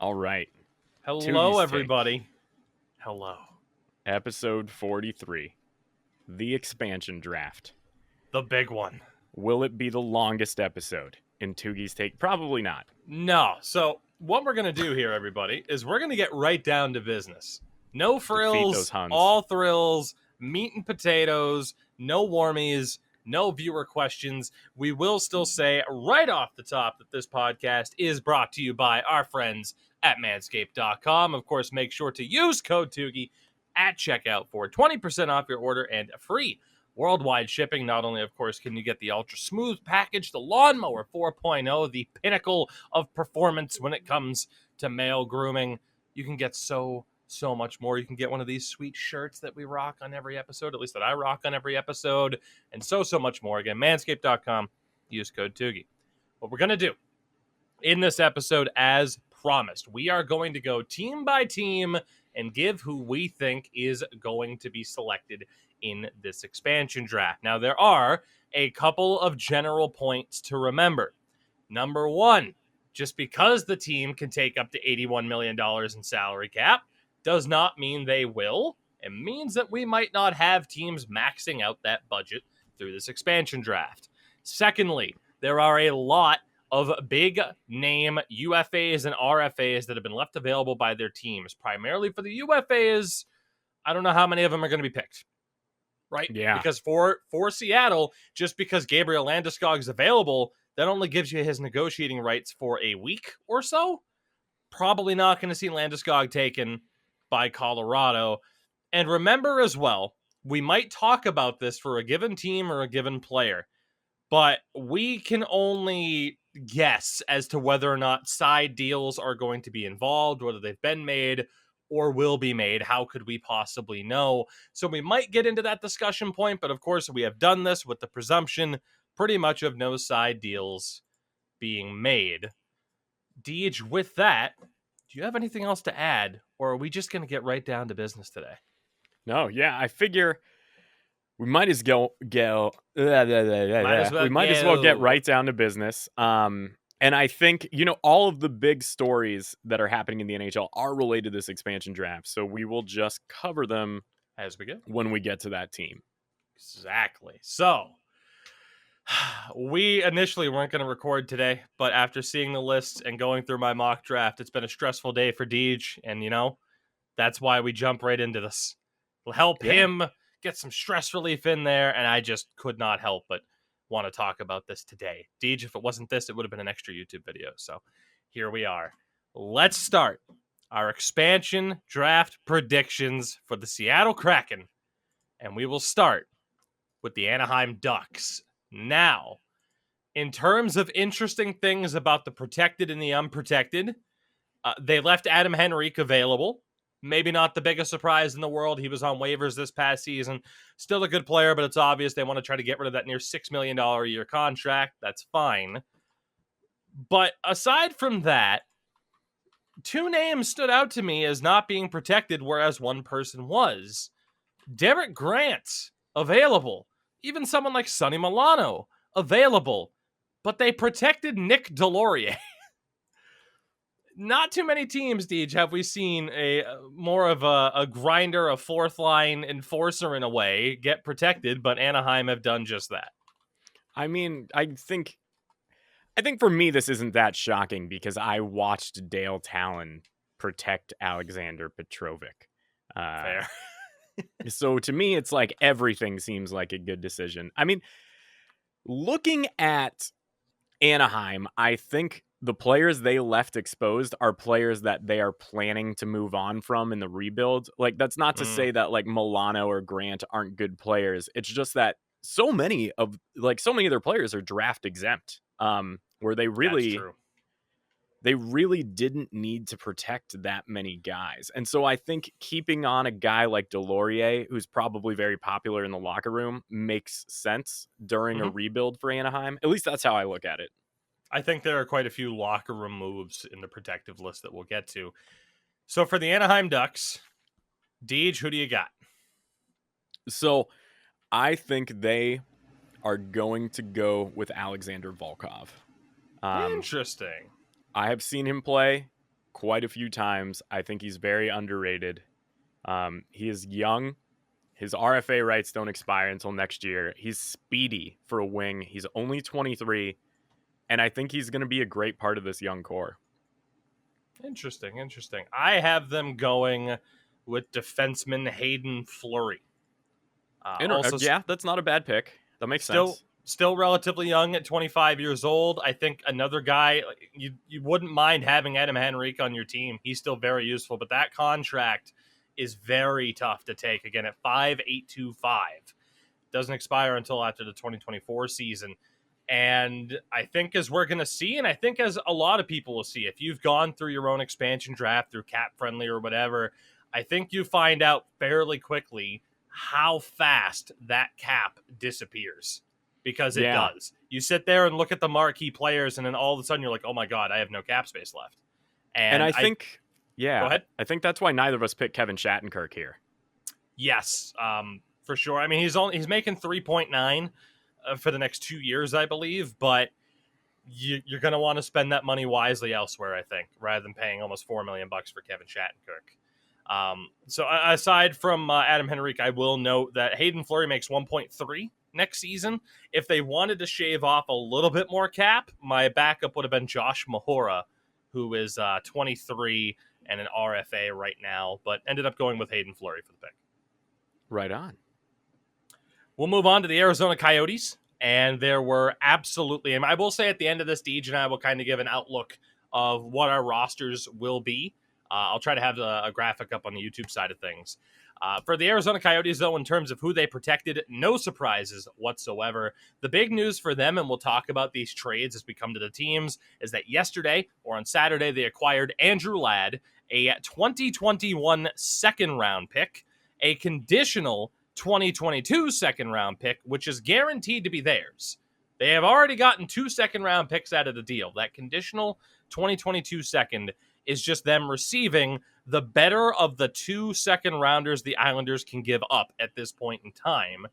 All right. Hello, Tougies everybody. take. Hello. Episode 43. The expansion draft. The big one. Will it be the longest episode in Tougies Take? Probably not. No. So what we're going to do here, everybody, is we're going to get right down to business. No Defeat frills, those Huns. all thrills, meat and potatoes, no warmies, no viewer questions. We will still say right off the top that this podcast is brought to you by our friends at manscaped.com. Of course, make sure to use code Tougie at checkout for 20% off your order and free worldwide shipping. Not only, of course, can you get the ultra smooth package, the Lawnmower 4.0, the pinnacle of performance when it comes to male grooming, you can get so much more. You can get one of these sweet shirts that we rock on every episode, at least that I rock on every episode, and so much more. Again, manscaped.com, use code Tougie. What we're going to do in this episode, as promised, we are going to go team by team and give who we think is going to be selected in this expansion draft. Now, there are a couple of general points to remember. Number one, just because the team can take up to $81 million in salary cap does not mean they will. It means that we might not have teams maxing out that budget through this expansion draft. Secondly, there are a lot of big name UFAs and RFAs that have been left available by their teams. Primarily for the UFAs, I don't know how many of them are going to be picked. Right? Yeah. Because for Seattle, just because Gabriel Landeskog is available, that only gives you his negotiating rights for a week or so. Probably not going to see Landeskog taken by Colorado. And remember as well, we might talk about this for a given team or a given player, but we can only guess as to whether or not side deals are going to be involved, whether they've been made or will be made. How could we possibly know? So we might get into that discussion point, but of course we have done this with the presumption pretty much of no side deals being made. Deej, with that, do you have anything else to add, or are we just going to get right down to business today? No, yeah, I figure we might as well get right down to business. And I think, all of the big stories that are happening in the NHL are related to this expansion draft. So we will just cover them as we go when we get to that team. Exactly. So we initially weren't going to record today, but after seeing the list and going through my mock draft, it's been a stressful day for Deej. And, that's why we jump right into this. We'll help him get some stress relief in there. And I just could not help but want to talk about this today. Deej, if it wasn't this, it would have been an extra YouTube video. So here we are. Let's start our expansion draft predictions for the Seattle Kraken. And we will start with the Anaheim Ducks. Now, in terms of interesting things about the protected and the unprotected, they left Adam Henrique available. Maybe not the biggest surprise in the world. He was on waivers this past season. Still a good player, but it's obvious they want to try to get rid of that near $6 million a year contract. That's fine. But aside from that, two names stood out to me as not being protected, whereas one person was. Derek Grant, available. Even someone like Sonny Milano, available. But they protected Nick Delorier. Not too many teams, Deej, have we seen a more of a grinder, a fourth line enforcer in a way, get protected, but Anaheim have done just that. I mean, I think for me this isn't that shocking because I watched Dale Talon protect Alexander Petrovic. Fair. So to me, it's like everything seems like a good decision. I mean, looking at Anaheim, I think the players they left exposed are players that they are planning to move on from in the rebuild. Like, that's not to say that like Milano or Grant aren't good players. It's just that so many of their players are draft exempt, where they really didn't need to protect that many guys. And so I think keeping on a guy like Delorier, who's probably very popular in the locker room, makes sense during a rebuild for Anaheim. At least that's how I look at it. I think there are quite a few locker room moves in the protective list that we'll get to. So for the Anaheim Ducks, Deej, who do you got? So I think they are going to go with Alexander Volkov. Interesting. I have seen him play quite a few times. I think he's very underrated. He is young. His RFA rights don't expire until next year. He's speedy for a wing. He's only 23, and I think he's going to be a great part of this young core. Interesting. I have them going with defenseman Hayden Fleury. Yeah, that's not a bad pick. That makes sense. Still relatively young at 25 years old. I think another guy, you wouldn't mind having Adam Henrique on your team. He's still very useful, but that contract is very tough to take. Again, at 5,825. Doesn't expire until after the 2024 season. And I think as we're going to see, and I think as a lot of people will see, if you've gone through your own expansion draft through Cap Friendly or whatever, I think you find out fairly quickly how fast that cap disappears. Because it does. You sit there and look at the marquee players, and then all of a sudden you're like, oh my God, I have no cap space left. And I think, go ahead. I think that's why neither of us picked Kevin Shattenkirk here. Yes, for sure. I mean, he's making 3.9 for the next 2 years, I believe, but you're going to want to spend that money wisely elsewhere, I think, rather than paying almost $4 million for Kevin Shattenkirk. So aside from Adam Henrique, I will note that Hayden Fleury makes 1.3 next season. If they wanted to shave off a little bit more cap, my backup would have been Josh Mahora, who is 23 and an RFA right now, but ended up going with Hayden Fleury for the pick. Right on. We'll move on to the Arizona Coyotes, and there were absolutely, and I will say at the end of this, Deej and I will kind of give an outlook of what our rosters will be. I'll try to have a graphic up on the YouTube side of things. For the Arizona Coyotes, though, in terms of who they protected, no surprises whatsoever. The big news for them, and we'll talk about these trades as we come to the teams, is that yesterday, or on Saturday, they acquired Andrew Ladd, a 2021 second-round pick, a conditional 2022 second-round pick, which is guaranteed to be theirs. They have already gotten 2 second-round picks out of the deal. That conditional 2022 second is just them receiving the better of the 2 second-rounders the Islanders can give up at this point in time.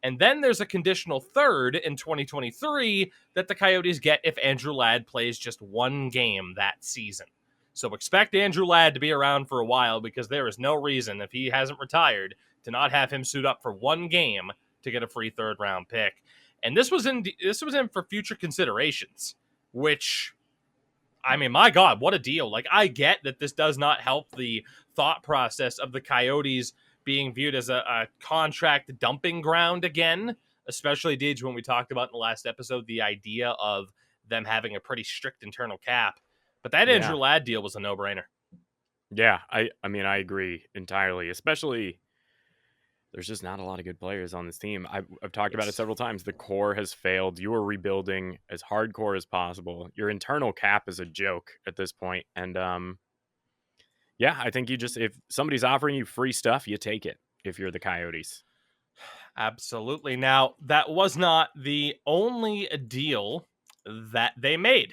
And then there's a conditional third in 2023 that the Coyotes get if Andrew Ladd plays just 1 game that season. So expect Andrew Ladd to be around for a while, because there is no reason, if he hasn't retired, to not have him suit up for 1 game to get a free third-round pick. And this was in for future considerations, which, I mean, my God, what a deal. Like, I get that this does not help the thought process of the Coyotes being viewed as a contract dumping ground again, especially, Deej, when we talked about in the last episode, the idea of them having a pretty strict internal cap. But that Andrew Ladd deal was a no-brainer. Yeah, I mean, I agree entirely, especially there's just not a lot of good players on this team. I've talked about it several times. The core has failed. You are rebuilding as hardcore as possible. Your internal cap is a joke at this point. And yeah, I think if somebody's offering you free stuff, you take it if you're the Coyotes. Absolutely. Now, that was not the only deal that they made.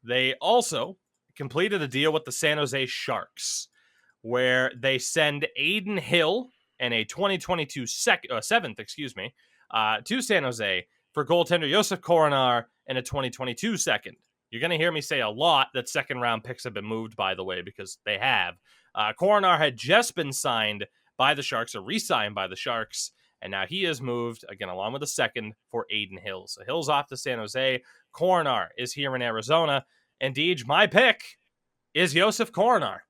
They also completed a deal with the San Jose Sharks, where they send Aiden Hill and a 2022 seventh, to San Jose for goaltender Josef Koronar and a 2022 second. You're going to hear me say a lot that second-round picks have been moved, by the way, because they have. Koronar had just been signed by the Sharks, or re-signed by the Sharks, and now he is moved, again, along with a second, for Aiden Hill. So Hill's off to San Jose. Koronar is here in Arizona. And Deej, my pick is Josef Koronar.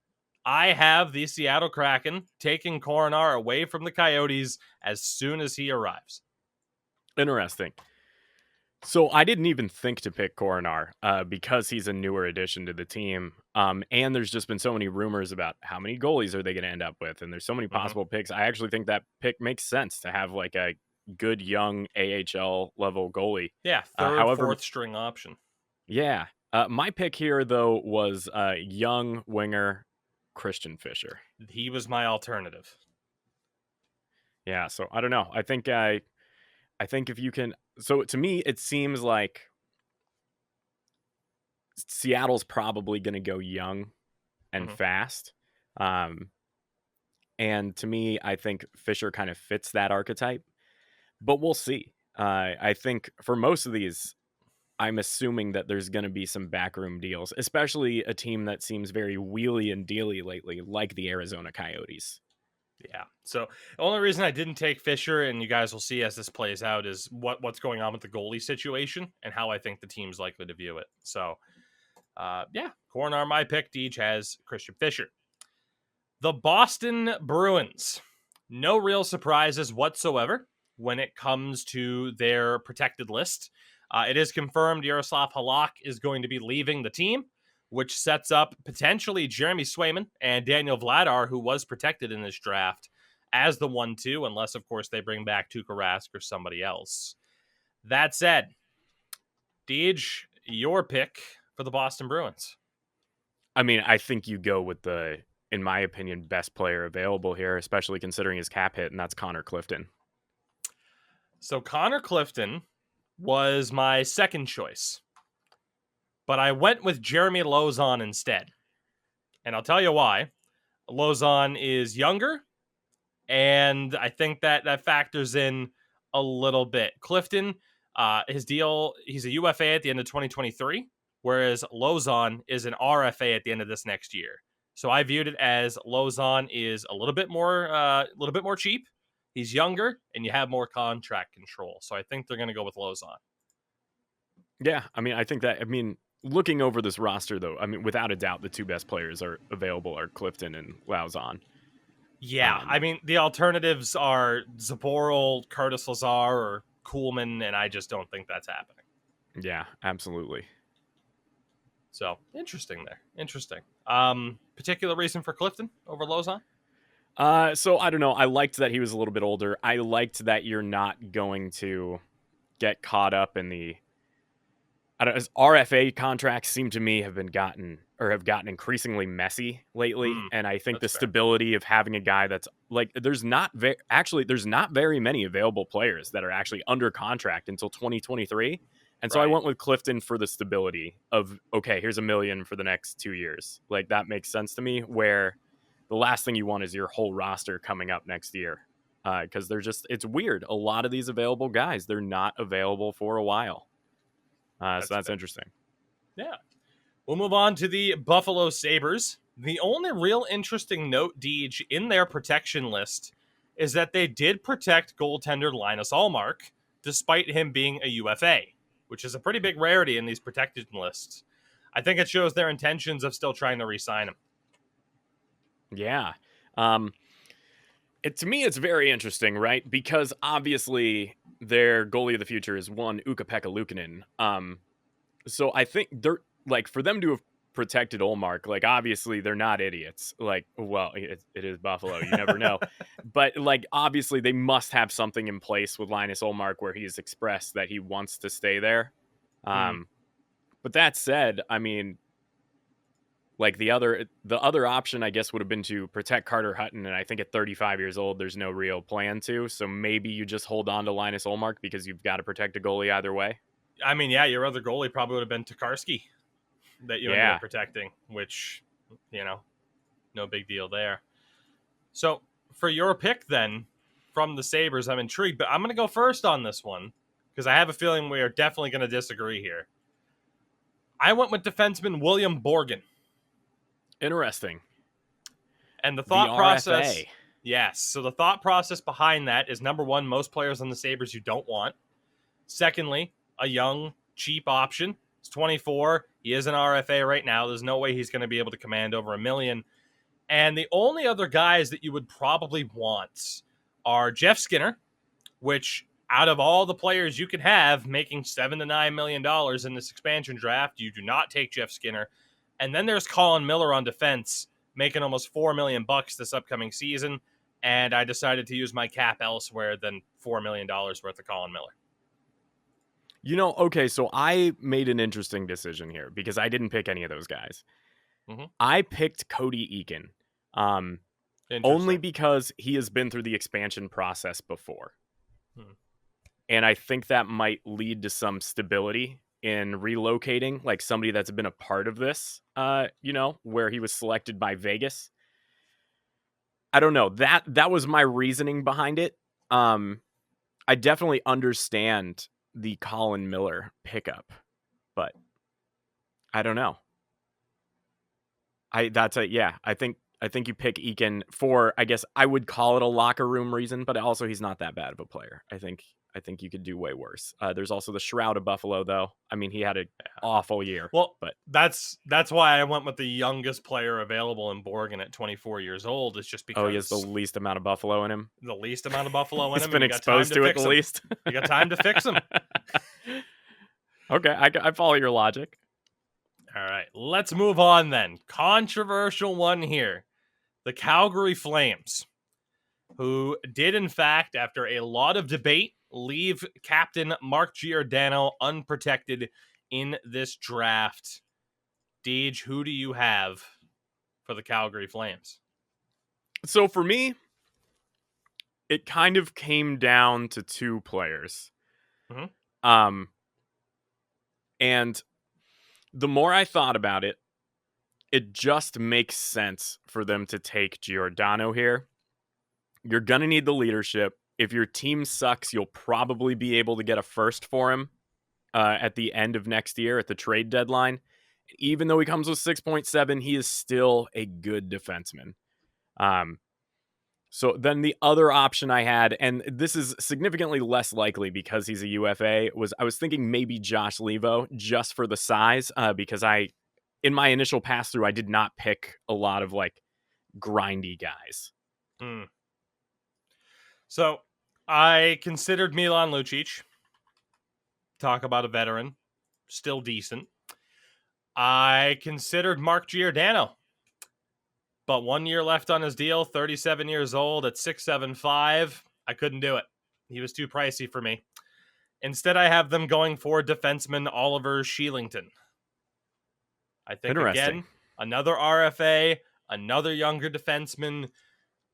I have the Seattle Kraken taking Koronar away from the Coyotes as soon as he arrives. Interesting. So I didn't even think to pick Koronar because he's a newer addition to the team. And there's just been so many rumors about how many goalies are they going to end up with. And there's so many possible picks. I actually think that pick makes sense to have like a good young AHL level goalie. Yeah, third, fourth string option. Yeah. My pick here, though, was young winger Christian Fischer. He was my alternative. Yeah, so I don't know. I think if you can, so to me it seems like Seattle's probably going to go young and fast. And to me, I think Fischer kind of fits that archetype. But we'll see. I think for most of these, I'm assuming that there's going to be some backroom deals, especially a team that seems very wheelie and dealy lately, like the Arizona Coyotes. Yeah. So the only reason I didn't take Fisher, and you guys will see as this plays out, is what's going on with the goalie situation and how I think the team's likely to view it. So, yeah, corner my pick. Deej has Christian Fisher. The Boston Bruins. No real surprises whatsoever when it comes to their protected list. It is confirmed Yaroslav Halak is going to be leaving the team, which sets up potentially Jeremy Swayman and Daniel Vladar, who was protected in this draft, as the 1-2, unless, of course, they bring back Tuukka Rask or somebody else. That said, Deej, your pick for the Boston Bruins. I mean, I think you go with the, in my opinion, best player available here, especially considering his cap hit, and that's Conor Clifton. So Conor Clifton was my second choice, but I went with Jeremy Lauzon instead. And I'll tell you why. Lauzon is younger, and I think that factors in a little bit. Clifton, his deal, he's a UFA at the end of 2023, whereas Lauzon is an RFA at the end of this next year. So I viewed it as Lauzon is a little bit more cheap. He's younger, and you have more contract control. So I think they're going to go with Lauzon. Yeah, I mean, looking over this roster, though, I mean, without a doubt, the two best players are available are Clifton and Lauzon. Yeah, I mean, the alternatives are Zaboral, Curtis Lazar, or Kuhlman, and I just don't think that's happening. Yeah, absolutely. So, interesting there. Interesting. Particular reason for Clifton over Lauzon? So I don't know. I liked that he was a little bit older. I liked that you're not going to get caught up in the, his RFA contracts seem to me have gotten increasingly messy lately. And I think the stability of having a guy that's like, there's not very many available players that are actually under contract until 2023. And so I went with Clifton for the stability of, okay, here's $1 million for the next 2 years. Like, that makes sense to me, where the last thing you want is your whole roster coming up next year. Because it's weird. A lot of these available guys, they're not available for a while. So that's interesting. Yeah. We'll move on to the Buffalo Sabres. The only real interesting note, Deej, in their protection list is that they did protect goaltender Linus Ullmark, despite him being a UFA, which is a pretty big rarity in these protected lists. I think it shows their intentions of still trying to re-sign him. Yeah. To me, it's very interesting, right? Because obviously their goalie of the future is one Ukko-Pekka Luukkonen. So I think they're like, for them to have protected Ullmark, like, obviously they're not idiots. Like, well, it is Buffalo, you never know. But like, obviously they must have something in place with Linus Ullmark where he's expressed that he wants to stay there. But that said, I mean, like, the other option, I guess, would have been to protect Carter Hutton, and I think at 35 years old, there's no real plan to. So maybe you just hold on to Linus Ullmark because you've got to protect a goalie either way. I mean, yeah, your other goalie probably would have been Tokarski that you ended up protecting, which, no big deal there. So for your pick then from the Sabres, I'm intrigued, but I'm going to go first on this one because I have a feeling we are definitely going to disagree here. I went with defenseman William Borgen. Interesting. And the thought process, yes. So the thought process behind that is, number one, most players on the Sabres you don't want. Secondly, a young, cheap option. He's 24. He is an RFA right now. There's no way he's going to be able to command over $1 million. And the only other guys that you would probably want are Jeff Skinner, which out of all the players you could have making $7 to $9 million in this expansion draft, you do not take Jeff Skinner. And then there's Colin Miller on defense, making almost $4 million this upcoming season. And I decided to use my cap elsewhere than $4 million worth of Colin Miller. Okay, so I made an interesting decision here because I didn't pick any of those guys. I picked Cody Eakin, only because he has been through the expansion process before. And I think that might lead to some stability in relocating, like somebody that's been a part of this, where he was selected by Vegas. I don't know. That was my reasoning behind it. I definitely understand the Colin Miller pickup. but I don't know. I think you pick Eakin for, I guess I would call it a locker room reason, but also he's not that bad of a player. I think you could do way worse. There's also the Shroud of Buffalo, though. I mean, he had an awful year. Well, but that's why I went with the youngest player available in Borgen at 24 years old. It's just because he has the least amount of Buffalo in him. The least amount of Buffalo in He's him. been exposed to it the least. You got time to fix him. Okay, I follow your logic. All right, let's move on then. Controversial one here. The Calgary Flames, who did, in fact, after a lot of debate, leave captain Mark Giordano unprotected in this draft. Deej, who do you have for the Calgary Flames? So for me, it kind of came down to two players. Mm-hmm. And the more I thought about it, it just makes sense for them to take Giordano here. You're going to need the leadership. If your team sucks, you'll probably be able to get a first for him at the end of next year at the trade deadline. Even though he comes with 6.7, he is still a good defenseman. So then the other option I had, and this is significantly less likely because he's a UFA, I was thinking maybe Josh Levo just for the size, because in my initial pass through, I did not pick a lot of like grindy guys. So I considered Milan Lucic. Talk about a veteran, still decent. I considered Mark Giordano, but 1 year left on his deal, 37 years old at 6'7", I couldn't do it. He was too pricey for me. Instead, I have them going for defenseman Oliver Sheelington. I think, again, another RFA, another younger defenseman,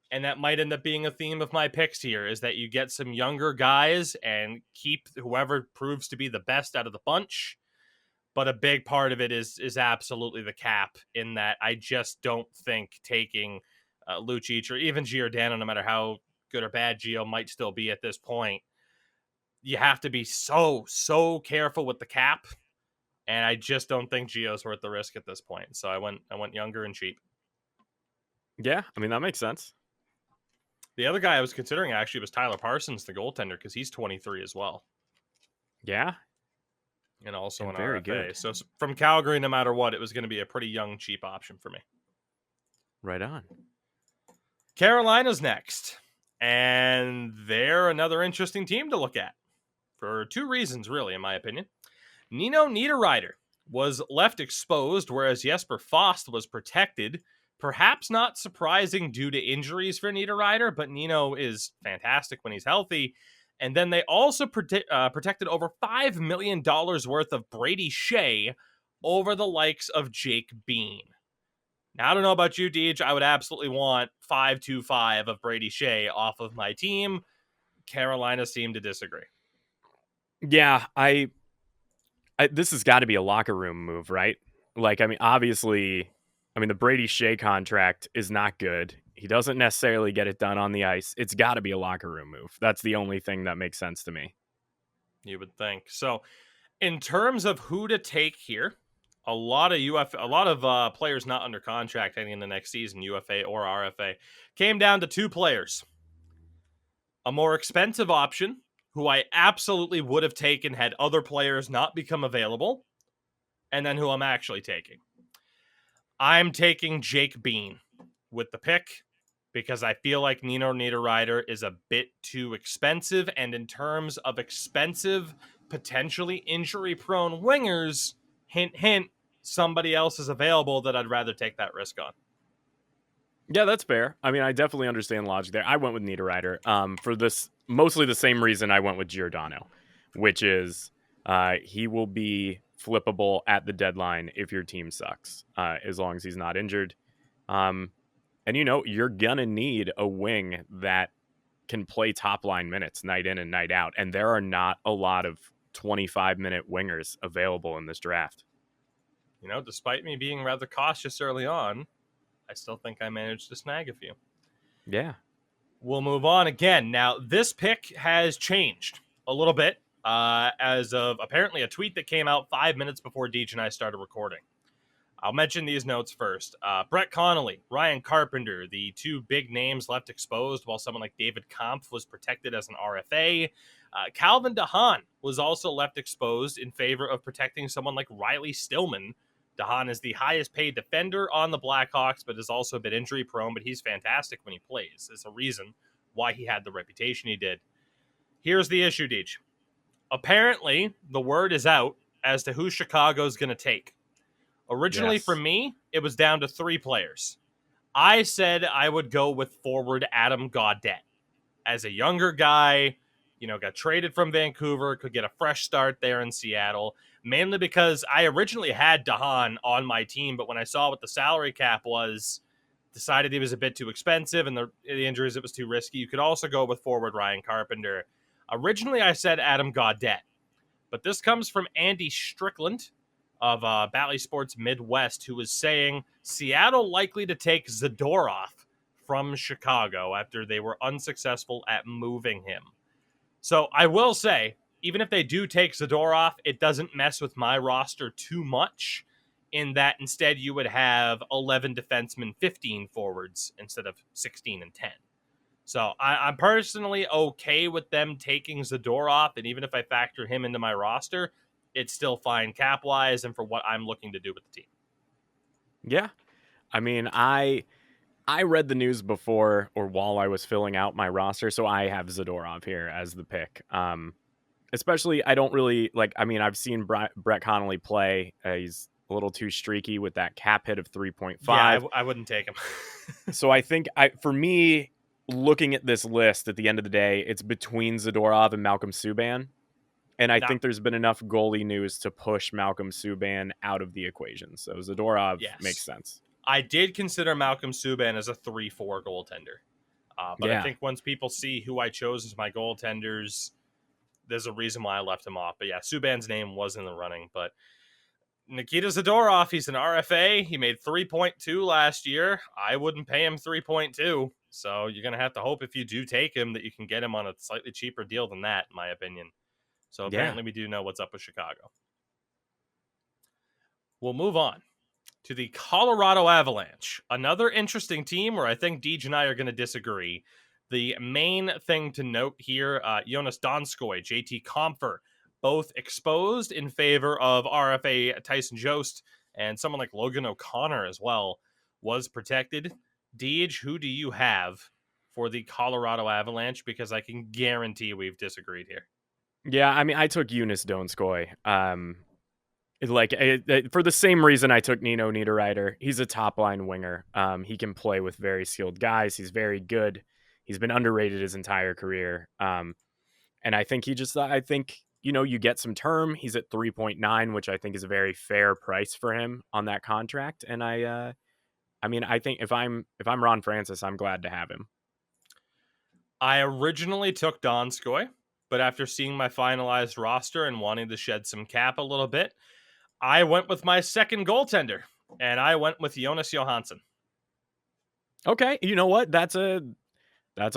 and that might end up being a theme of my picks here, is that you get some younger guys and keep whoever proves to be the best out of the bunch. But a big part of it is absolutely the cap, in that I just don't think taking Lucic or even Giordano, no matter how good or bad Gio might still be at this point, you have to be so careful with the cap. And I just don't think Gio's worth the risk at this point. So I went younger and cheap. Yeah, I mean, that makes sense. The other guy I was considering actually was Tyler Parsons, the goaltender, because he's 23 as well. Yeah. And also an very RFA. Good. So from Calgary, no matter what, it was going to be a pretty young, cheap option for me. Right on. Carolina's next. And they're another interesting team to look at. For two reasons, really, in my opinion. Nino Niederreiter was left exposed, whereas Jesper Fast was protected. Perhaps not surprising due to injuries for Niederreiter, but Nino is fantastic when he's healthy. And then they also protected over $5 million worth of Brady Shea over the likes of Jake Bean. Now, I don't know about you, Deej. I would absolutely want 5-2-5 of Brady Shea off of my team. Carolina seemed to disagree. Yeah, this has got to be a locker room move, right? Like, I mean, obviously, the Brady Shea contract is not good. He doesn't necessarily get it done on the ice. It's got to be a locker room move. That's the only thing that makes sense to me. You would think. So, in terms of who to take here, a lot of players not under contract heading into next season, UFA or RFA, came down to two players. A more expensive option, who I absolutely would have taken had other players not become available, and then who I'm actually taking. I'm taking Jake Bean with the pick because I feel like Nino Niederreiter is a bit too expensive, and in terms of expensive, potentially injury-prone wingers, hint, hint, somebody else is available that I'd rather take that risk on. Yeah, that's fair. I mean, I definitely understand logic there. I went with Niederreiter for this, mostly the same reason I went with Giordano, which is he will be flippable at the deadline if your team sucks, as long as he's not injured. And, you're going to need a wing that can play top-line minutes night in and night out, and there are not a lot of 25-minute wingers available in this draft. Despite me being rather cautious early on, I still think I managed to snag a few. Yeah. We'll move on again. Now, this pick has changed a little bit as of apparently a tweet that came out 5 minutes before Deej and I started recording. I'll mention these notes first. Brett Connolly, Ryan Carpenter, the two big names left exposed, while someone like David Kampf was protected as an RFA. Calvin DeHaan was also left exposed in favor of protecting someone like Riley Stillman. DeHaan is the highest paid defender on the Blackhawks, but has also been injury prone, but he's fantastic when he plays. There's a reason why he had the reputation he did. Here's the issue, Deej. Apparently, the word is out as to who Chicago's going to take. Originally, for me, it was down to 3 players. I said I would go with forward Adam Gaudette. As a younger guy, got traded from Vancouver, could get a fresh start there in Seattle, mainly because I originally had DeHaan on my team, but when I saw what the salary cap was, decided he was a bit too expensive, and the injuries, it was too risky. You could also go with forward Ryan Carpenter. Originally, I said Adam Gaudette, but this comes from Andy Strickland of Bally Sports Midwest, who was saying Seattle likely to take Zadorov from Chicago after they were unsuccessful at moving him. So I will say, even if they do take Zadorov, it doesn't mess with my roster too much, in that instead you would have 11 defensemen, 15 forwards instead of 16 and 10. So I'm personally okay with them taking Zadorov, and even if I factor him into my roster, it's still fine cap-wise and for what I'm looking to do with the team. Yeah. I mean, I read the news before or while I was filling out my roster, so I have Zadorov here as the pick. Especially, I don't really, I've seen Brett Connolly play. He's a little too streaky with that cap hit of 3.5. Yeah, I wouldn't take him. So I think, for me, looking at this list at the end of the day, it's between Zadorov and Malcolm Subban. And I think there's been enough goalie news to push Malcolm Subban out of the equation. So Zadorov makes sense. I did consider Malcolm Subban as a 3-4 goaltender. But I think once people see who I chose as my goaltenders, there's a reason why I left him off. But yeah, Subban's name was in the running. But Nikita Zadorov, he's an RFA. He made 3.2 last year. I wouldn't pay him 3.2. So you're going to have to hope if you do take him that you can get him on a slightly cheaper deal than that, in my opinion. So apparently we do know what's up with Chicago. We'll move on to the Colorado Avalanche. Another interesting team where I think Deej and I are going to disagree. The main thing to note here, Jonas Donskoy, JT Compher, both exposed in favor of RFA Tyson Jost, and someone like Logan O'Connor as well was protected. Deej, who do you have for the Colorado Avalanche? Because I can guarantee we've disagreed here. Yeah, I mean, I took Jonas Donskoy. For the same reason I took Nino Niederreiter. He's a top-line winger. He can play with very skilled guys. He's very good. He's been underrated his entire career. And I think you get some term. He's at 3.9, which I think is a very fair price for him on that contract. And I think if I'm Ron Francis, I'm glad to have him. I originally took Donskoy, but after seeing my finalized roster and wanting to shed some cap a little bit, I went with my second goaltender, and I went with Jonas Johansson. Okay, you know what? That's a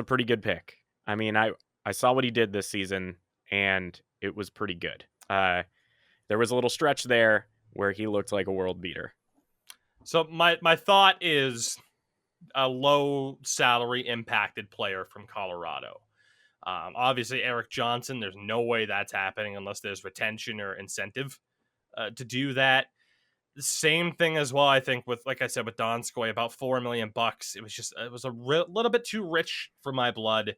pretty good pick. I mean, I saw what he did this season, and it was pretty good. There was a little stretch there where he looked like a world beater. So my thought is a low salary impacted player from Colorado. Obviously, Eric Johnson, there's no way that's happening unless there's retention or incentive to do that. Same thing as well, I think, with, like I said, with Donskoy, about $4 million. It was a little bit too rich for my blood.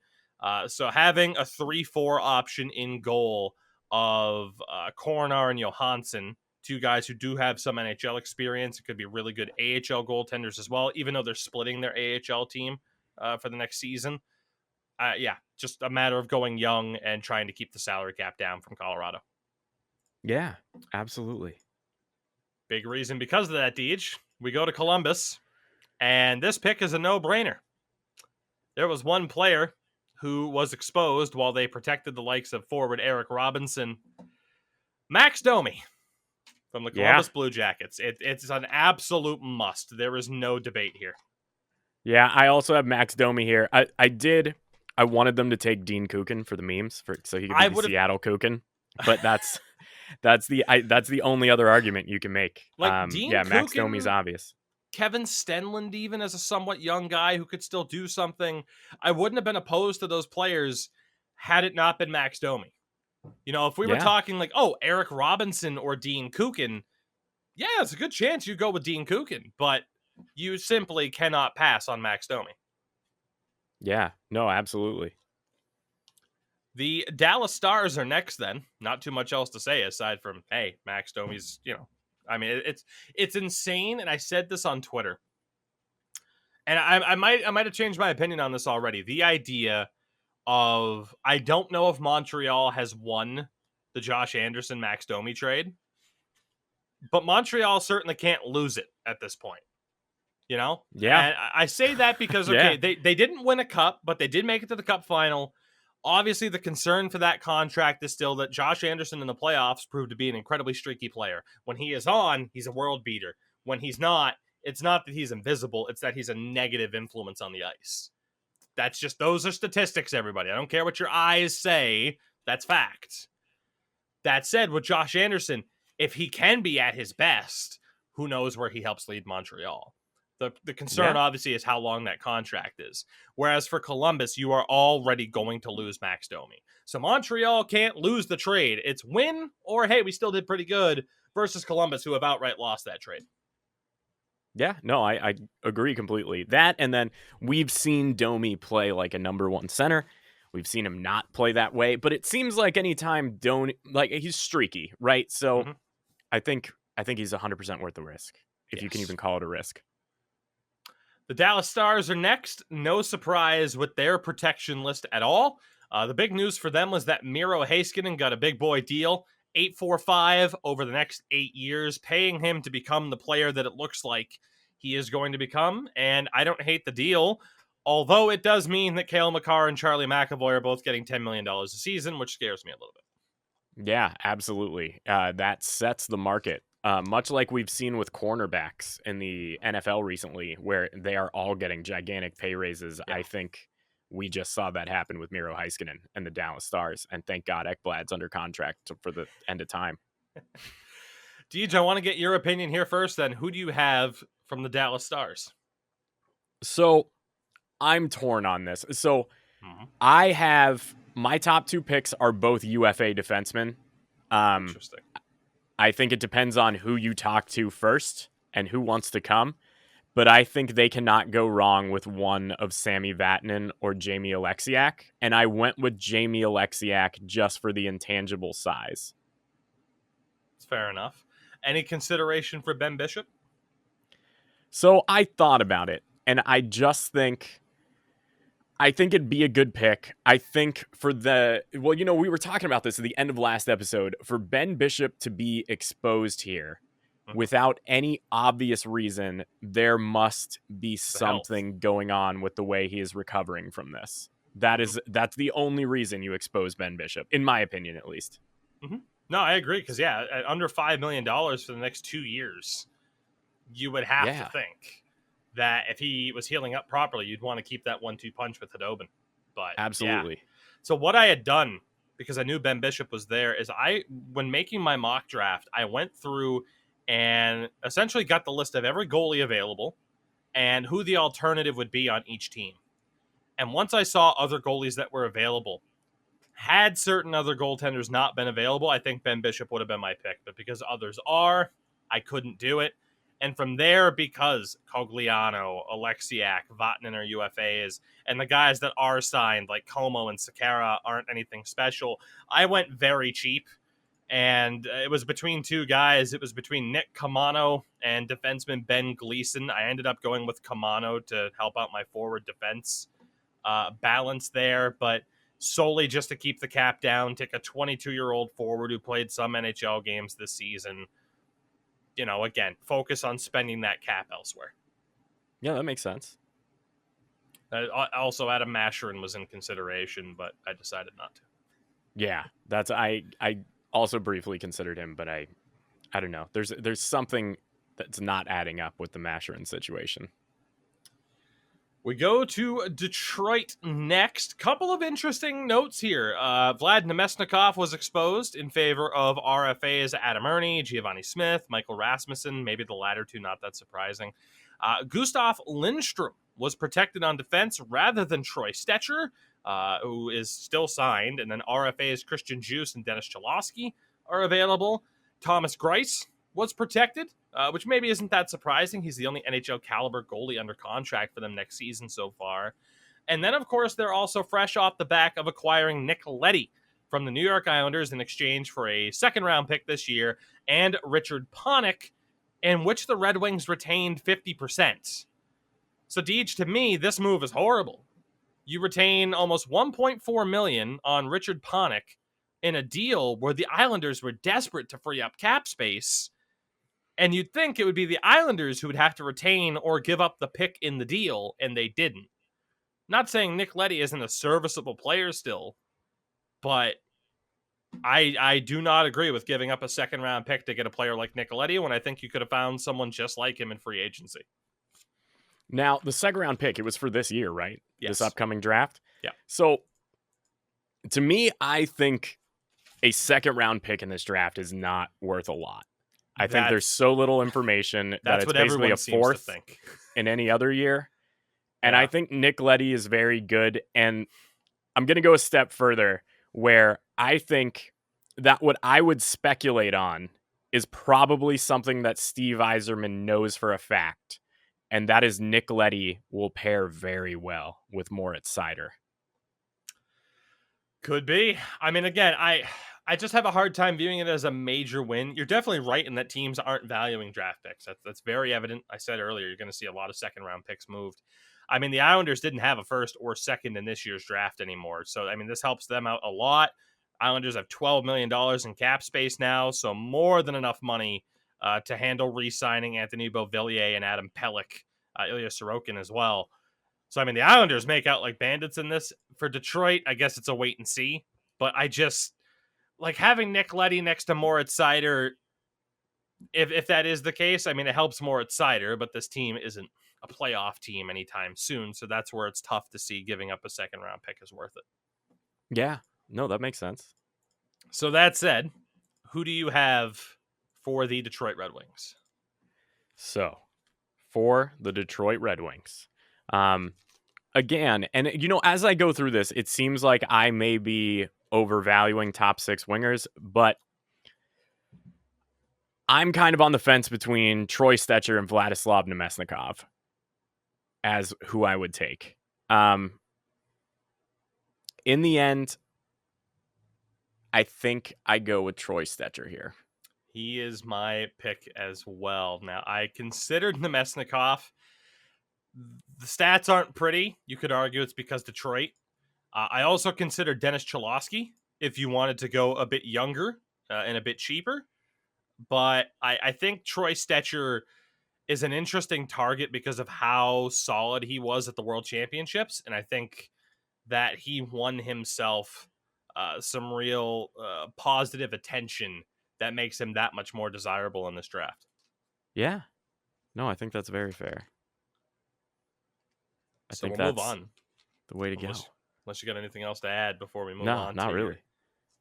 So having a 3-4 option in goal of Coronar and Johansson, two guys who do have some NHL experience, it could be really good AHL goaltenders as well, even though they're splitting their AHL team for the next season. Just a matter of going young and trying to keep the salary cap down from Colorado. Yeah, absolutely. Big reason because of that, Deej. We go to Columbus, and this pick is a no-brainer. There was one player who was exposed while they protected the likes of forward Eric Robinson. Max Domi from the Columbus Blue Jackets. It's an absolute must. There is no debate here. Yeah, I also have Max Domi here. I wanted them to take Dean Kukin for the memes, so he could be the Seattle Kukin. but that's the only other argument you can make. Like Dean Max Domi's Kukin, obvious. Kevin Stenlund, even as a somewhat young guy who could still do something, I wouldn't have been opposed to those players had it not been Max Domi. If we were talking like, Eric Robinson or Dean Kukin, yeah, it's a good chance you go with Dean Kukin, but you simply cannot pass on Max Domi. Yeah, no, absolutely. The Dallas Stars are next then. Not too much else to say aside from, hey, Max Domi's, it's insane. And I said this on Twitter. And I might have changed my opinion on this already. The idea of, I don't know if Montreal has won the Josh Anderson Max Domi trade, but Montreal certainly can't lose it at this point. Yeah. And I say that because, they didn't win a cup, but they did make it to the cup final. Obviously, the concern for that contract is still that Josh Anderson in the playoffs proved to be an incredibly streaky player. When he is on, he's a world beater. When he's not, it's not that he's invisible, it's that he's a negative influence on the ice. Those are statistics, everybody. I don't care what your eyes say. That's fact. That said, with Josh Anderson, if he can be at his best, who knows where he helps lead Montreal. The concern, obviously, is how long that contract is. Whereas for Columbus, you are already going to lose Max Domi. So Montreal can't lose the trade. It's win or, hey, we still did pretty good versus Columbus, who have outright lost that trade. Yeah, no, I agree completely. That, and then we've seen Domi play like a number one center. We've seen him not play that way, but it seems like anytime Domi, like he's streaky, right? So I think he's 100% worth the risk, if you can even call it a risk. The Dallas Stars are next. No surprise with their protection list at all. The big news for them was that Miro Heiskanen got a big boy deal, $845 over the next 8 years, paying him to become the player that it looks like he is going to become. And I don't hate the deal, although it does mean that Cale Makar and Charlie McAvoy are both getting $10 million a season, which scares me a little bit. Yeah, absolutely. That sets the market. Much like we've seen with cornerbacks in the NFL recently, where they are all getting gigantic pay raises. I think we just saw that happen with Miro Heiskanen and the Dallas Stars. And thank God Ekblad's under contract for the end of time. Deej, I want to get your opinion here first. Then who do you have from the Dallas Stars? So I'm torn on this. So I have my top two picks are both UFA defensemen. Interesting. I think it depends on who you talk to first and who wants to come, but I think they cannot go wrong with one of Sami Vatanen or Jamie Alexiak, and I went with Jamie Alexiak just for the intangible size. It's fair enough. Any consideration for Ben Bishop? So I thought about it, and I think it'd be a good pick. I think for we were talking about this at the end of last episode. For Ben Bishop to be exposed here without any obvious reason, there must be something going on with the way he is recovering from this. That's the only reason you expose Ben Bishop, in my opinion, at least. No, I agree. Because, at under $5 million for the next 2 years, you would have to think that if he was healing up properly, you'd want to keep that 1-2 punch with Khudobin. But absolutely. So what I had done, because I knew Ben Bishop was there, is when making my mock draft, I went through and essentially got the list of every goalie available and who the alternative would be on each team. And once I saw other goalies that were available, had certain other goaltenders not been available, I think Ben Bishop would have been my pick. But because others are, I couldn't do it. And from there, because Cogliano, Alexiak, Vatanen are UFAs, and the guys that are signed, like Como and Sekera, aren't anything special, I went very cheap. And it was between two guys. It was between Nick Camano and defenseman Ben Gleason. I ended up going with Camano to help out my forward defense balance there, but solely just to keep the cap down, take a 22-year-old forward who played some NHL games this season. Again, focus on spending that cap elsewhere. Yeah, that makes sense. Also, Adam Masherin was in consideration, but I decided not to. Yeah, I also briefly considered him, but I don't know. There's something that's not adding up with the Masherin situation. We go to Detroit next. Couple of interesting notes here. Vlad Nemesnikov was exposed in favor of RFAs Adam Ernie, Giovanni Smith, Michael Rasmussen, maybe the latter two, not that surprising. Gustav Lindstrom was protected on defense rather than Troy Stetcher, who is still signed, and then RFAs Christian Juice and Dennis Cholowski are available. Thomas Greiss was protected, which maybe isn't that surprising. He's the only NHL caliber goalie under contract for them next season so far. And then, of course, they're also fresh off the back of acquiring Nick Leddy from the New York Islanders in exchange for a second-round pick this year and Richard Panik, in which the Red Wings retained 50%. So, Deej, to me, this move is horrible. You retain almost $1.4 million on Richard Panik in a deal where the Islanders were desperate to free up cap space. And you'd think it would be the Islanders who would have to retain or give up the pick in the deal, and they didn't. Not saying Nick Leddy isn't a serviceable player still, but I do not agree with giving up a second-round pick to get a player like Nick Leddy when I think you could have found someone just like him in free agency. Now, the second-round pick, it was for this year, right? Yes. This upcoming draft? Yeah. So, to me, I think a second-round pick in this draft is not worth a lot. I think there's so little information that it's basically a fourth in any other year. And I think Nick Leddy is very good. And I'm going to go a step further where I think that what I would speculate on is probably something that Steve Yzerman knows for a fact. And that is Nick Leddy will pair very well with Moritz Seider. Could be. I mean, again, I just have a hard time viewing it as a major win. You're definitely right in that teams aren't valuing draft picks. That's very evident. I said earlier, you're going to see a lot of second-round picks moved. I mean, the Islanders didn't have a first or second in this year's draft anymore. So, I mean, this helps them out a lot. Islanders have $12 million in cap space now, so more than enough money to handle re-signing Anthony Beauvillier and Adam Pelech, Ilya Sorokin as well. So, I mean, the Islanders make out like bandits in this. For Detroit, I guess it's a wait and see. But I just... like having Nick Leddy next to Moritz Seider, if that is the case, I mean, it helps Moritz Seider, but this team isn't a playoff team anytime soon. So that's where it's tough to see giving up a second round pick is worth it. Yeah, no, that makes sense. So that said, who do you have for the Detroit Red Wings? So for the Detroit Red Wings, again, and you know, as I go through this, it seems like I may be overvaluing top six wingers, but I'm kind of on the fence between Troy Stetcher and Vladislav Nemesnikov as who I would take. In the end, I think I go with Troy Stetcher here. He is my pick as well. Now, I considered Nemesnikov. The stats aren't pretty. You could argue it's because Detroit. I also considered Dennis Cholowski if you wanted to go a bit younger and a bit cheaper. But I think Troy Stetcher is an interesting target because of how solid he was at the World Championships. And I think that he won himself some real positive attention that makes him that much more desirable in this draft. Yeah. No, I think that's very fair. I think we'll that's move on. The way to go. Unless you got anything else to add before we move no, on. Not really.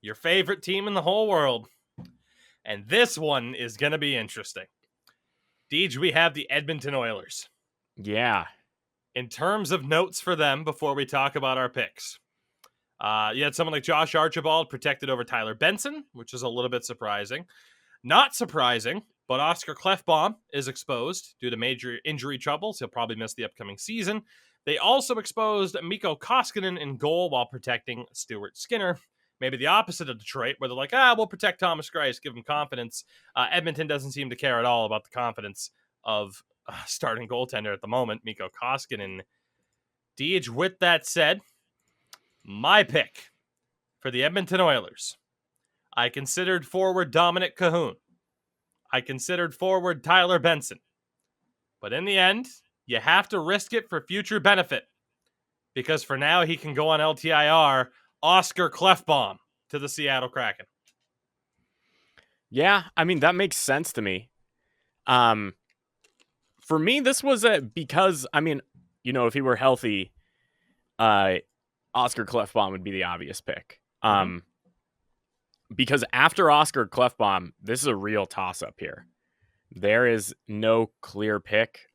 Your favorite team in the whole world. And this one is going to be interesting. Deej, we have the Edmonton Oilers. Yeah. In terms of notes for them before we talk about our picks, you had someone like Josh Archibald protected over Tyler Benson, which is a little bit surprising. Not surprising, but Oscar Klefbom is exposed due to major injury troubles. He'll probably miss the upcoming season. They also exposed Mikko Koskinen in goal while protecting Stuart Skinner. Maybe the opposite of Detroit, where they're like, we'll protect Thomas Greiss, give him confidence. Edmonton doesn't seem to care at all about the confidence of starting goaltender at the moment, Mikko Koskinen. Deej, with that said, my pick for the Edmonton Oilers. I considered forward Dominic Cahoon. I considered forward Tyler Benson. But in the end, you have to risk it for future benefit. Because for now, he can go on LTIR. Oscar Klefbom to the Seattle Kraken. Yeah, I mean, that makes sense to me. For me, this was because, I mean, if he were healthy, Oscar Klefbom would be the obvious pick. Because after Oscar Klefbom, this is a real toss-up here. There is no clear pick.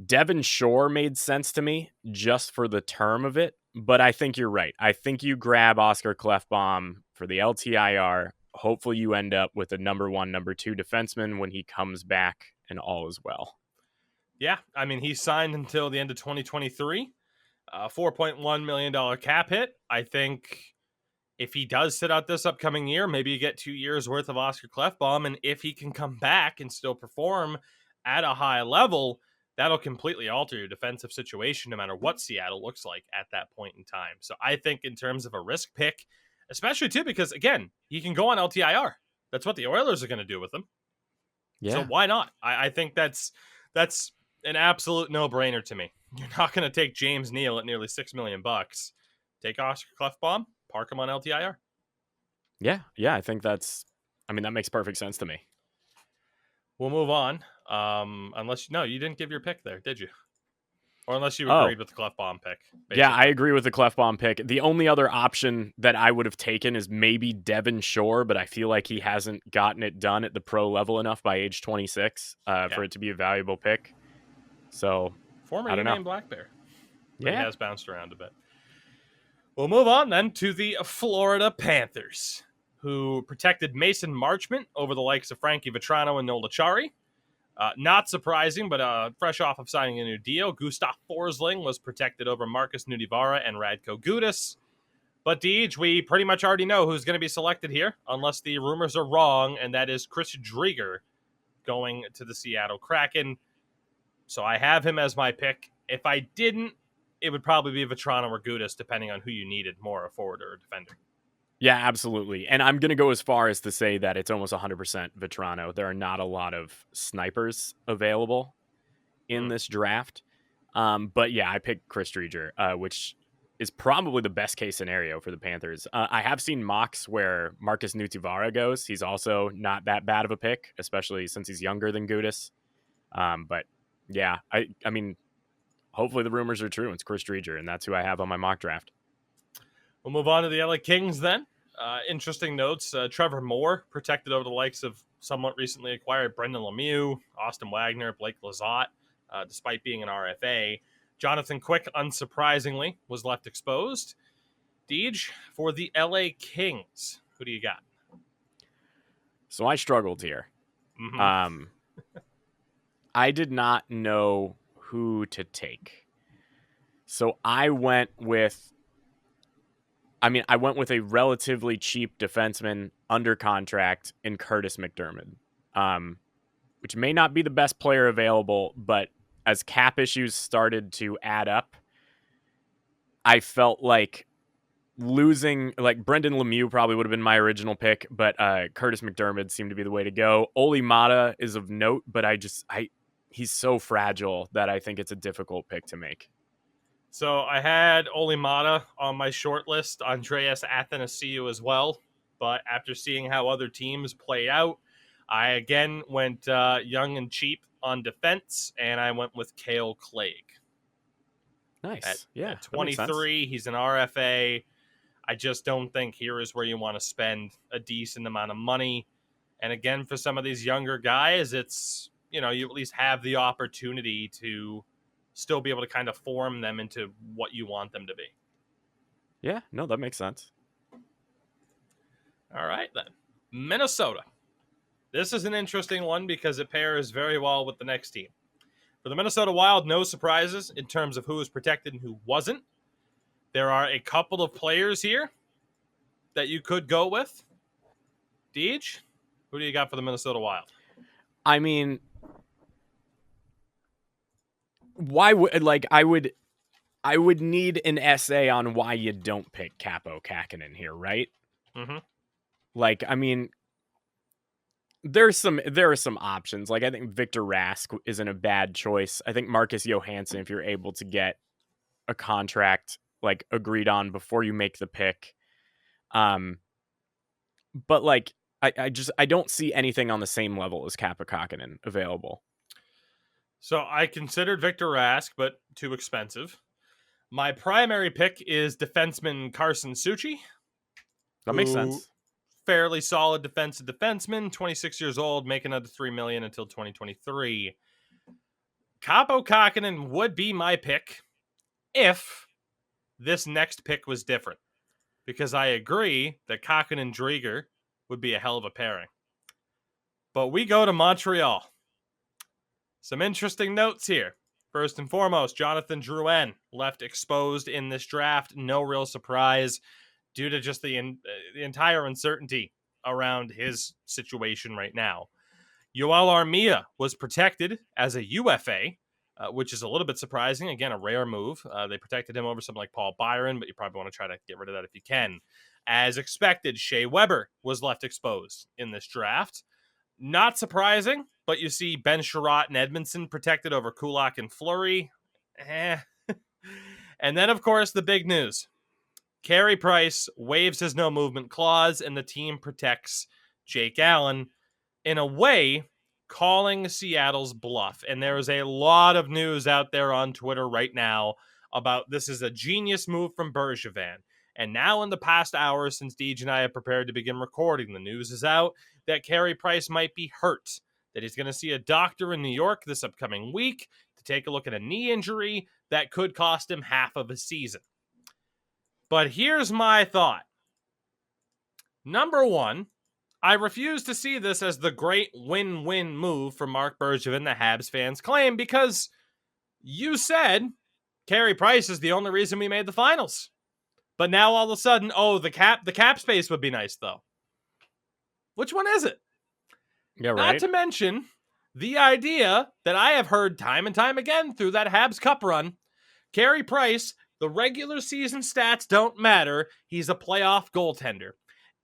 Devon Shore made sense to me just for the term of it, but I think you're right. I think you grab Oscar Klefbom for the LTIR. Hopefully you end up with a number 1, number 2 defenseman when he comes back and all is well. Yeah, I mean, he signed until the end of 2023. $4.1 million cap hit. I think if he does sit out this upcoming year, maybe you get 2 years worth of Oscar Klefbom, and if he can come back and still perform at a high level, that'll completely alter your defensive situation no matter what Seattle looks like at that point in time. So I think in terms of a risk pick, especially too, because again, he can go on LTIR. That's what the Oilers are going to do with him. Yeah. So why not? I think that's an absolute no-brainer to me. You're not going to take James Neal at nearly $6 million. Take Oscar Klefbom, park him on LTIR. Yeah, I think that makes perfect sense to me. We'll move on. You didn't give your pick there, did you? Or unless you agreed with the Klefbom pick. Basically. Yeah, I agree with the Klefbom pick. The only other option that I would have taken is maybe Devon Shore, but I feel like he hasn't gotten it done at the pro level enough by age 26 for it to be a valuable pick. So, former UNamed Black Bear. But he has bounced around a bit. We'll move on then to the Florida Panthers, who protected Mason Marchment over the likes of Frankie Vetrano and Nola Chari. Not surprising, but fresh off of signing a new deal, Gustav Forsling was protected over Marcus Nudivara and Radko Gudas. But Deej, we pretty much already know who's going to be selected here, unless the rumors are wrong, and that is Chris Driedger going to the Seattle Kraken. So I have him as my pick. If I didn't, it would probably be Vetrano or Gudas, depending on who you needed, more a forward or a defender. Yeah, absolutely. And I'm going to go as far as to say that it's almost 100% Vetrano. There are not a lot of snipers available in this draft. But yeah, I picked Chris Driedger, which is probably the best case scenario for the Panthers. I have seen mocks where Marcus Nutivaara goes. He's also not that bad of a pick, especially since he's younger than Gudas. But yeah, I mean, hopefully the rumors are true. It's Chris Driedger, and that's who I have on my mock draft. We'll move on to the LA Kings then. Interesting notes. Trevor Moore protected over the likes of somewhat recently acquired Brendan Lemieux, Austin Wagner, Blake Lizotte, despite being an RFA. Jonathan Quick, unsurprisingly, was left exposed. Deej, for the LA Kings, who do you got? So I struggled here. Mm-hmm. I did not know who to take. So I went with a relatively cheap defenseman under contract in Curtis McDermott, which may not be the best player available, but as cap issues started to add up, I felt like losing, like Brendan Lemieux probably would have been my original pick, but Curtis McDermott seemed to be the way to go. Olli Maatta is of note, but he's so fragile that I think it's a difficult pick to make. So I had Olli Maatta on my short list, Andreas Athanasiou as well. But after seeing how other teams played out, I again went young and cheap on defense, and I went with Cale Clague. Nice. At 23, he's an RFA. I just don't think here is where you want to spend a decent amount of money. And again, for some of these younger guys, it's, you at least have the opportunity to still be able to kind of form them into what you want them to be. Yeah, no, that makes sense. All right, then. Minnesota. This is an interesting one because it pairs very well with the next team. For the Minnesota Wild, no surprises in terms of who was protected and who wasn't. There are a couple of players here that you could go with. Deej, who do you got for the Minnesota Wild? I mean, why would I would need an essay on why you don't pick Capo Kakinen here, right? Mm-hmm. Like, I mean, there are some options. Like, I think Victor Rask isn't a bad choice. I think Marcus Johansson, if you're able to get a contract like agreed on before you make the pick. But like, I don't see anything on the same level as Capo Kakinen available. So I considered Victor Rask, but too expensive. My primary pick is defenseman Carson Suchi, That makes who sense. fairly solid defensive defenseman, 26 years old, making under $3 million until 2023. Kaapo Kakinen would be my pick if this next pick was different, because I agree that Kakinen and Drieger would be a hell of a pairing. But we go to Montreal. Some interesting notes here. First and foremost, Jonathan Drouin left exposed in this draft. No real surprise due to just the entire uncertainty around his situation right now. Yoel Armia was protected as a UFA, which is a little bit surprising. Again, a rare move. They protected him over something like Paul Byron, but you probably want to try to get rid of that if you can. As expected, Shea Weber was left exposed in this draft. Not surprising, but you see Ben Sherratt and Edmondson protected over Kulak and Fleury. And then, of course, the big news. Carey Price waives his no movement clause, and the team protects Jake Allen, in a way, calling Seattle's bluff. And there is a lot of news out there on Twitter right now about this is a genius move from Bergevin. And now in the past hour since Deej and I have prepared to begin recording, the news is out that Carey Price might be hurt, that he's going to see a doctor in New York this upcoming week to take a look at a knee injury that could cost him half of a season. But here's my thought. Number one, I refuse to see this as the great win-win move for Marc Bergevin, the Habs fans claim, because you said Carey Price is the only reason we made the finals. But now all of a sudden, the cap space would be nice, though. Which one is it? Yeah, right. Not to mention the idea that I have heard time and time again through that Habs Cup run. Carey Price, the regular season stats don't matter. He's a playoff goaltender.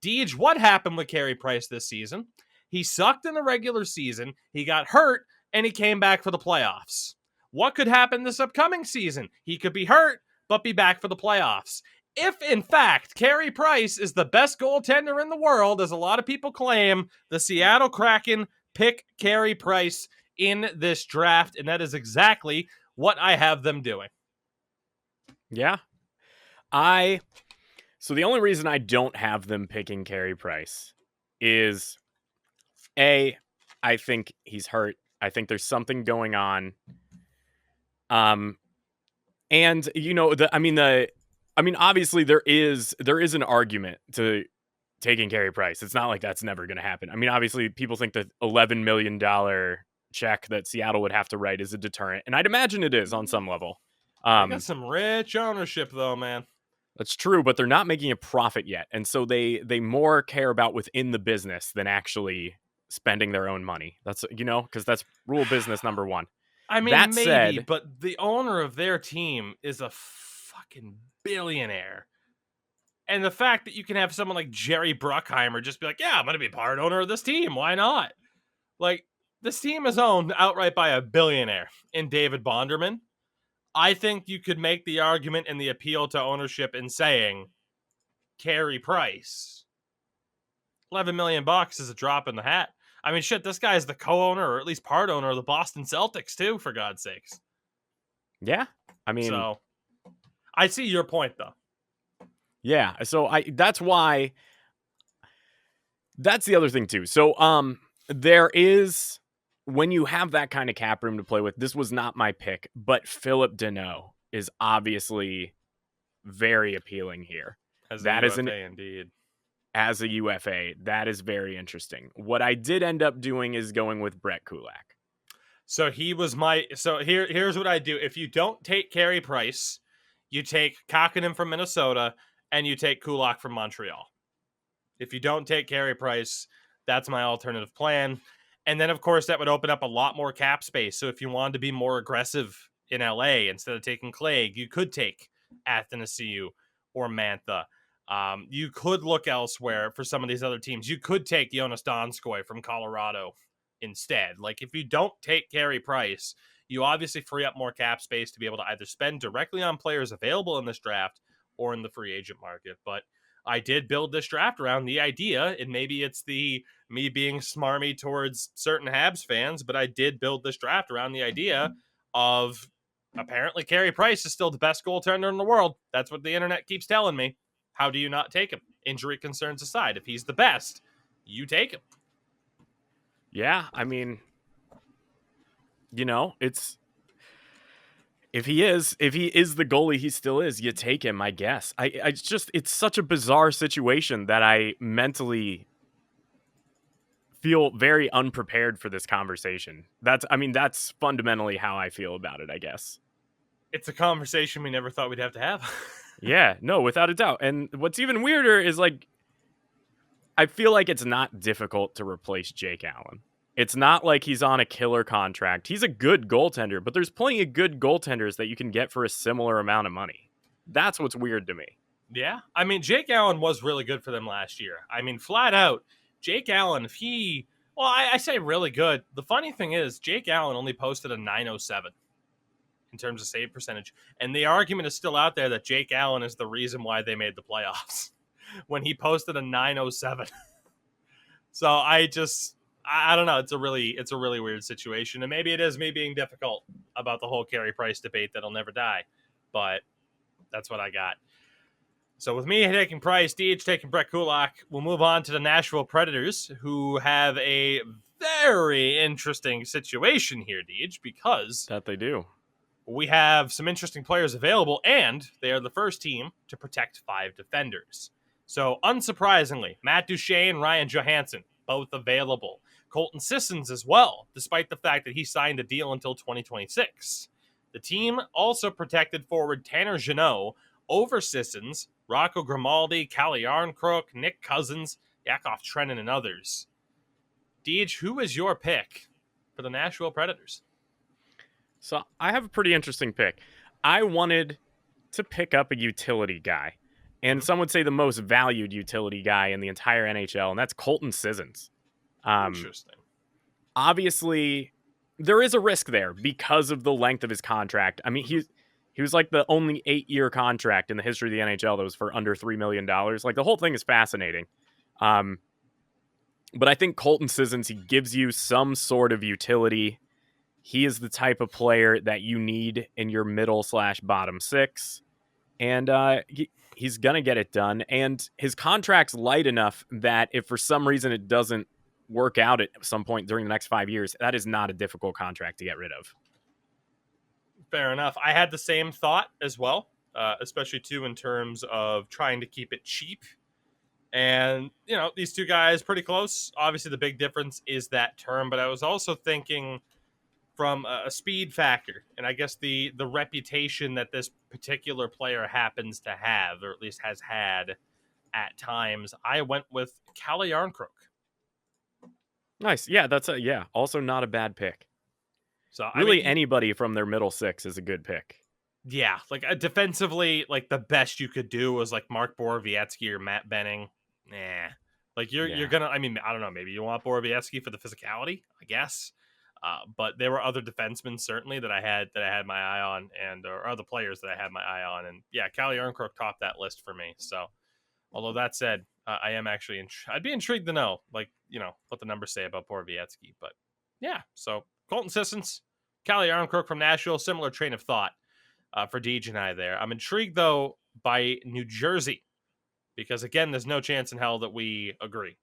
Deej, what happened with Carey Price this season? He sucked in the regular season. He got hurt, and he came back for the playoffs. What could happen this upcoming season? He could be hurt, but be back for the playoffs. If, in fact, Carey Price is the best goaltender in the world, as a lot of people claim, the Seattle Kraken pick Carey Price in this draft, and that is exactly what I have them doing. Yeah. So the only reason I don't have them picking Carey Price is, I think he's hurt. I think there's something going on. And obviously there is an argument to taking Carey Price. It's not like that's never going to happen. I mean, obviously people think the $11 million check that Seattle would have to write is a deterrent, and I'd imagine it is on some level. They got some rich ownership though, man. That's true, but they're not making a profit yet, and so they more care about within the business than actually spending their own money. That's because that's rule business number one. I mean, that maybe said, but the owner of their team is a fucking billionaire. And the fact that you can have someone like Jerry Bruckheimer just be like, yeah, I'm going to be part owner of this team. Why not? Like, this team is owned outright by a billionaire in David Bonderman. I think you could make the argument and the appeal to ownership in saying Carey Price, $11 million is a drop in the hat. I mean, shit, this guy is the co-owner or at least part owner of the Boston Celtics too, for God's sakes. Yeah. I mean, so I see your point though. Yeah. So that's why, that's the other thing too. So, there is, when you have that kind of cap room to play with, this was not my pick, but Philip Deneau is obviously very appealing here. That is indeed. As a UFA, that is very interesting. What I did end up doing is going with Brett Kulak. So here's what I do. If you don't take Carey Price, you take Kakinen from Minnesota and you take Kulak from Montreal. If you don't take Carey Price, that's my alternative plan. And then, of course, that would open up a lot more cap space. So if you wanted to be more aggressive in LA, instead of taking Clague, you could take Athanasiou or Mantha. You could look elsewhere for some of these other teams. You could take Jonas Donskoy from Colorado instead. Like, if you don't take Carey Price, you obviously free up more cap space to be able to either spend directly on players available in this draft or in the free agent market. But I did build this draft around the idea, and maybe it's the me being smarmy towards certain Habs fans, but I did build this draft around the idea of apparently Carey Price is still the best goaltender in the world. That's what the internet keeps telling me. How do you not take him? Injury concerns aside, if he's the best, you take him. Yeah, I mean, it's if he is the goalie he still is, you take him, I guess. It's such a bizarre situation that I mentally feel very unprepared for this conversation. That's fundamentally how I feel about it, I guess. It's a conversation we never thought we'd have to have. Yeah, no, without a doubt. And what's even weirder is, like, I feel like it's not difficult to replace Jake Allen. It's not like he's on a killer contract. He's a good goaltender, but there's plenty of good goaltenders that you can get for a similar amount of money. That's what's weird to me. Yeah. I mean, Jake Allen was really good for them last year. I mean, flat out, Jake Allen, I say really good. The funny thing is, Jake Allen only posted a 907 in terms of save percentage. And the argument is still out there that Jake Allen is the reason why they made the playoffs when he posted a 907. So I don't know. It's a really weird situation. And maybe it is me being difficult about the whole Carey Price debate that'll never die. But that's what I got. So with me taking Price, Deej taking Brett Kulak, we'll move on to the Nashville Predators, who have a very interesting situation here, Deej, because that they do. We have some interesting players available, and they are the first team to protect 5 defenders. So, unsurprisingly, Matt Duchene and Ryan Johansson, both available. Colton Scissons as well, despite the fact that he signed a deal until 2026. The team also protected forward Tanner Jeannot over Scissons, Rocco Grimaldi, Calle Yarncrook, Nick Cousins, Yakov Trenin, and others. Deej, who is your pick for the Nashville Predators? So I have a pretty interesting pick. I wanted to pick up a utility guy, and some would say the most valued utility guy in the entire NHL, and that's Colton Scissons. Interesting. Obviously, there is a risk there because of the length of his contract. I mean, he was like the only 8-year contract in the history of the NHL that was for under $3 million. Like, the whole thing is fascinating. But I think Colton Scissons, he gives you some sort of utility. He is the type of player that you need in your middle/bottom 6. And he's going to get it done. And his contract's light enough that if for some reason it doesn't work out at some point during the next 5 years, that is not a difficult contract to get rid of. Fair enough. I had the same thought as well, especially too in terms of trying to keep it cheap. And, these two guys pretty close. Obviously, the big difference is that term, but I was also thinking from a speed factor, and I guess the reputation that this particular player happens to have, or at least has had at times, I went with Calle Yarncrook. Nice. Yeah, also not a bad pick. So really, anybody from their middle 6 is a good pick. Yeah, like defensively, like the best you could do was like Mark Borowiecki or Matt Benning. Like you're gonna. I mean, I don't know. Maybe you want Borowiecki for the physicality, I guess. But there were other defensemen certainly that I had my eye on, or other players that I had my eye on, and yeah, Calle Yarncrook topped that list for me. So, although that said, I am actually I'd be intrigued to know, like, what the numbers say about Borowiecki. But yeah, so Colton Scissons, Calle Yarncrook from Nashville, similar train of thought for Deej and I there. I'm intrigued though by New Jersey because again, there's no chance in hell that we agree.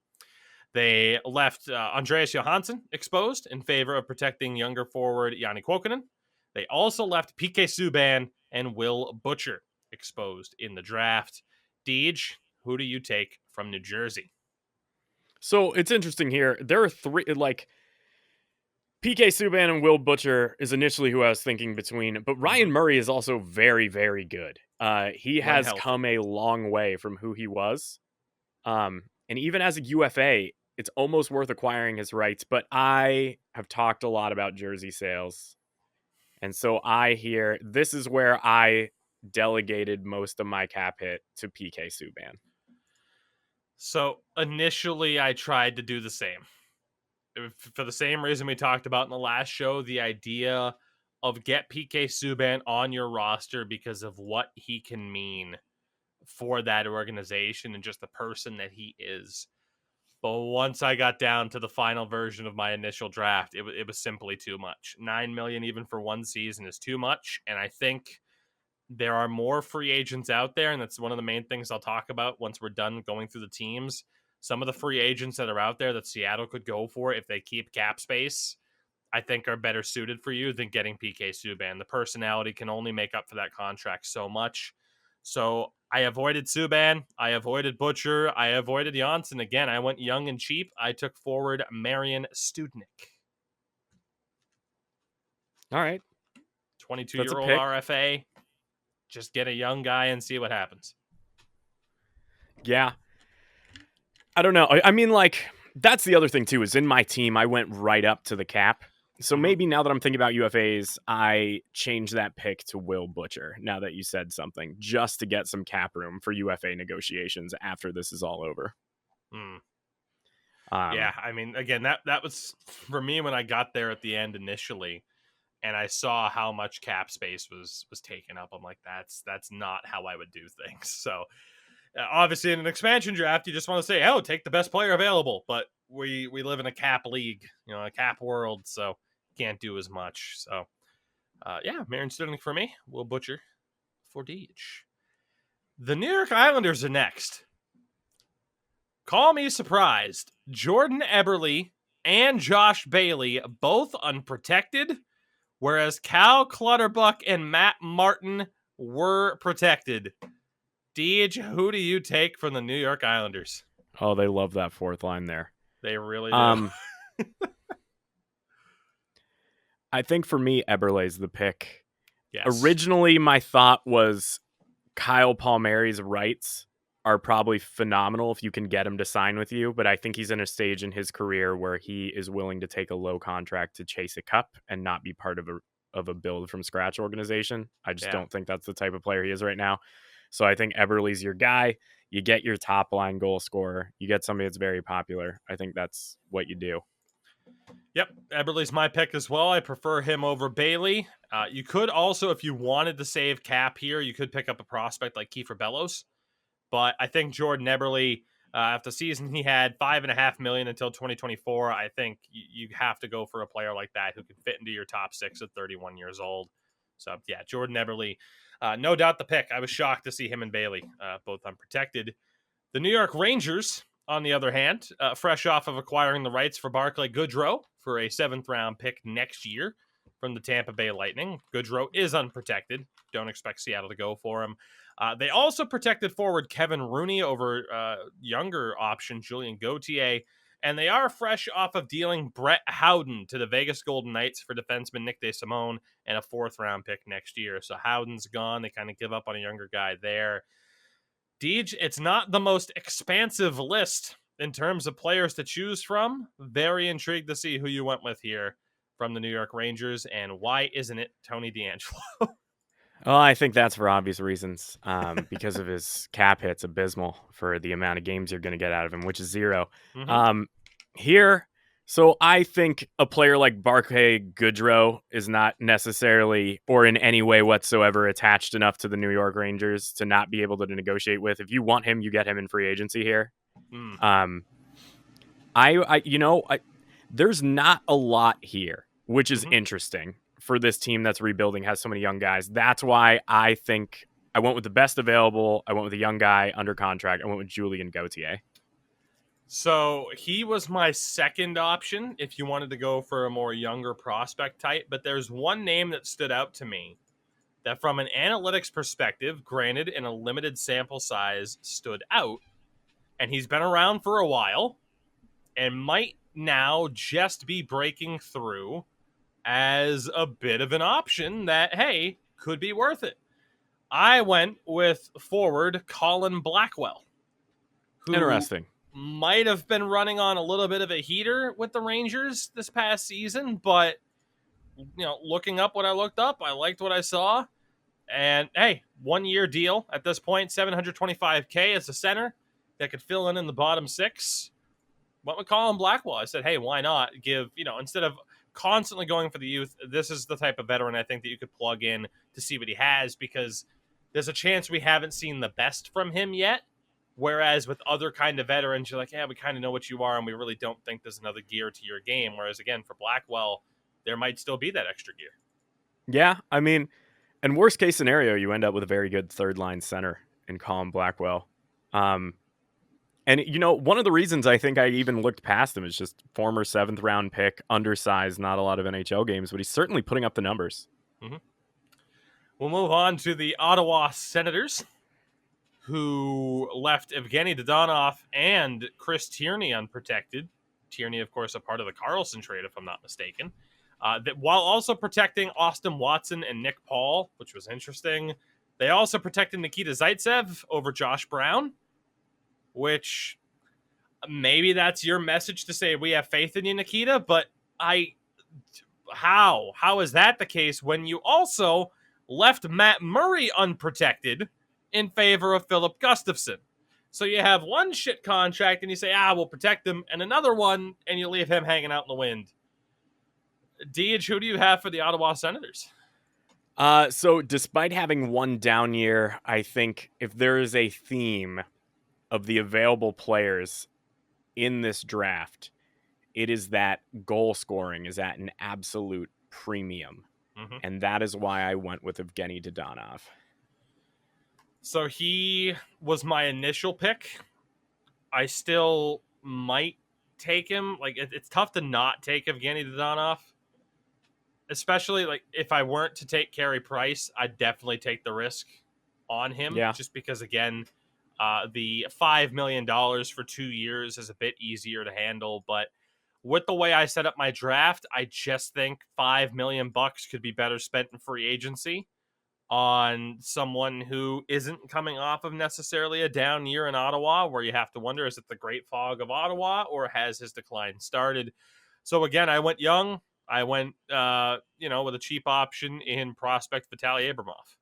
They left Andreas Johansson exposed in favor of protecting younger forward Yanni Kuokkanen. They also left PK Subban and Will Butcher exposed in the draft. Deej, who do you take from New Jersey? So it's interesting here. There are 3, like, PK Subban and Will Butcher is initially who I was thinking between, but Ryan Murray is also very, very good. He has come a long way from who he was. And even as a UFA, it's almost worth acquiring his rights, but I have talked a lot about jersey sales. And so this is where I delegated most of my cap hit to PK Subban. So initially I tried to do the same. For the same reason we talked about in the last show, the idea of get PK Subban on your roster because of what he can mean for that organization and just the person that he is. But once I got down to the final version of my initial draft, it was simply too much. $9 million even for one season is too much. And I think there are more free agents out there. And that's one of the main things I'll talk about once we're done going through the teams. Some of the free agents that are out there that Seattle could go for if they keep cap space, I think are better suited for you than getting PK Subban. The personality can only make up for that contract so much. So I avoided Subban. I avoided Butcher. I avoided Janssen. Again, I went young and cheap. I took forward Marian Studnik. All right. 22-year-old RFA. Just get a young guy and see what happens. Yeah. I don't know. I mean, like, that's the other thing, too, is in my team, I went right up to the cap. So maybe now that I'm thinking about UFAs, I change that pick to Will Butcher, now that you said something, just to get some cap room for UFA negotiations after this is all over. Yeah, I mean, again, that was, for me, when I got there at the end initially, and I saw how much cap space was taken up, I'm like, that's not how I would do things. So, obviously, in an expansion draft, you just want to say, oh, take the best player available. But we live in a cap league, a cap world, so can't do as much. So, yeah, Marian Studnik for me. Will Butcher for Deej. The New York Islanders are next. Call me surprised. Jordan Eberle and Josh Bailey, both unprotected, whereas Cal Clutterbuck and Matt Martin were protected. Deej, who do you take from the New York Islanders? Oh, they love that fourth line there. They really do. I think for me, Eberle's the pick. Yes. Originally, my thought was Kyle Palmieri's rights are probably phenomenal if you can get him to sign with you, but I think he's in a stage in his career where he is willing to take a low contract to chase a cup and not be part of a build from scratch organization. I just don't think that's the type of player he is right now. So I think Eberle's your guy. You get your top line goal scorer. You get somebody that's very popular. I think that's what you do. Yep, Eberle's my pick as well. I prefer him over Bailey. You could also, if you wanted to save cap here, you could pick up a prospect like Kiefer Bellows. But I think Jordan Eberle, after the season he had $5.5 million until 2024, I think you have to go for a player like that who can fit into your top six at 31 years old. So, yeah, Jordan Eberle, no doubt the pick. I was shocked to see him and Bailey both unprotected. The New York Rangers, on the other hand, fresh off of acquiring the rights for Barclay Goodrow for a 7th-round pick next year from the Tampa Bay Lightning. Goodrow is unprotected. Don't expect Seattle to go for him. They also protected forward Kevin Rooney over younger option Julien Gauthier, and they are fresh off of dealing Brett Howden to the Vegas Golden Knights for defenseman Nick DeSimone and a 4th-round pick next year. So Howden's gone. They kind of give up on a younger guy there. Deej, it's not the most expansive list in terms of players to choose from. Very intrigued to see who you went with here from the New York Rangers, and why isn't it Tony DeAngelo? Well, I think that's for obvious reasons, because of his cap hits, abysmal for the amount of games you're going to get out of him, which is 0. Here, so I think a player like Barclay Goodrow is not necessarily or in any way whatsoever attached enough to the New York Rangers to not be able to negotiate with. If you want him, you get him in free agency here. There's not a lot here, which is interesting for this team that's rebuilding, has so many young guys. That's why I think I went with the best available. I went with a young guy under contract. I went with Julien Gauthier. So he was my second option if you wanted to go for a more younger prospect type. But there's one name that stood out to me that from an analytics perspective, granted in a limited sample size, stood out. And he's been around for a while and might now just be breaking through as a bit of an option that, hey, could be worth it. I went with forward Colin Blackwell. Who Interesting. Might have been running on a little bit of a heater with the Rangers this past season, but looking up what I looked up, I liked what I saw. And hey, 1-year deal at this point, $725K as a center that could fill in the bottom 6. Went with Colin Blackwell. I said, hey, why not give, instead of constantly going for the youth, this is the type of veteran I think that you could plug in to see what he has, because there's a chance we haven't seen the best from him yet. Whereas with other kind of veterans, you're like, yeah, we kind of know what you are, and we really don't think there's another gear to your game. Whereas, again, for Blackwell, there might still be that extra gear. Yeah, I mean, and worst case scenario, you end up with a very good third line center in Colin Blackwell. And, one of the reasons I think I even looked past him is just former 7th round pick, undersized, not a lot of NHL games, but he's certainly putting up the numbers. Mm-hmm. We'll move on to the Ottawa Senators, who left Evgeny Dadonov and Chris Tierney unprotected. Tierney, of course, a part of the Carlson trade, if I'm not mistaken. That while also protecting Austin Watson and Nick Paul, which was interesting. They also protected Nikita Zaitsev over Josh Brown, which maybe that's your message to say we have faith in you, Nikita, but how is that the case when you also left Matt Murray unprotected in favor of Philip Gustafson? So you have one shit contract and you say, we'll protect him, and another one, and you leave him hanging out in the wind. Deej, who do you have for the Ottawa Senators? So despite having one down year, I think if there is a theme of the available players in this draft, it is that goal scoring is at an absolute premium. Mm-hmm. And that is why I went with Evgeny Dadonov. So he was my initial pick. I still might take him. Like, it's tough to not take Evgeny Dadonov. Especially, like, if I weren't to take Carey Price, I'd definitely take the risk on him. Yeah. Just because, again, the $5 million for 2 years is a bit easier to handle. But with the way I set up my draft, I just think $5 million could be better spent in free agency on someone who isn't coming off of necessarily a down year in Ottawa, where you have to wonder, is it the great fog of Ottawa, or has his decline started? So again, I went young. I went, with a cheap option in prospect Vitaly Abramov.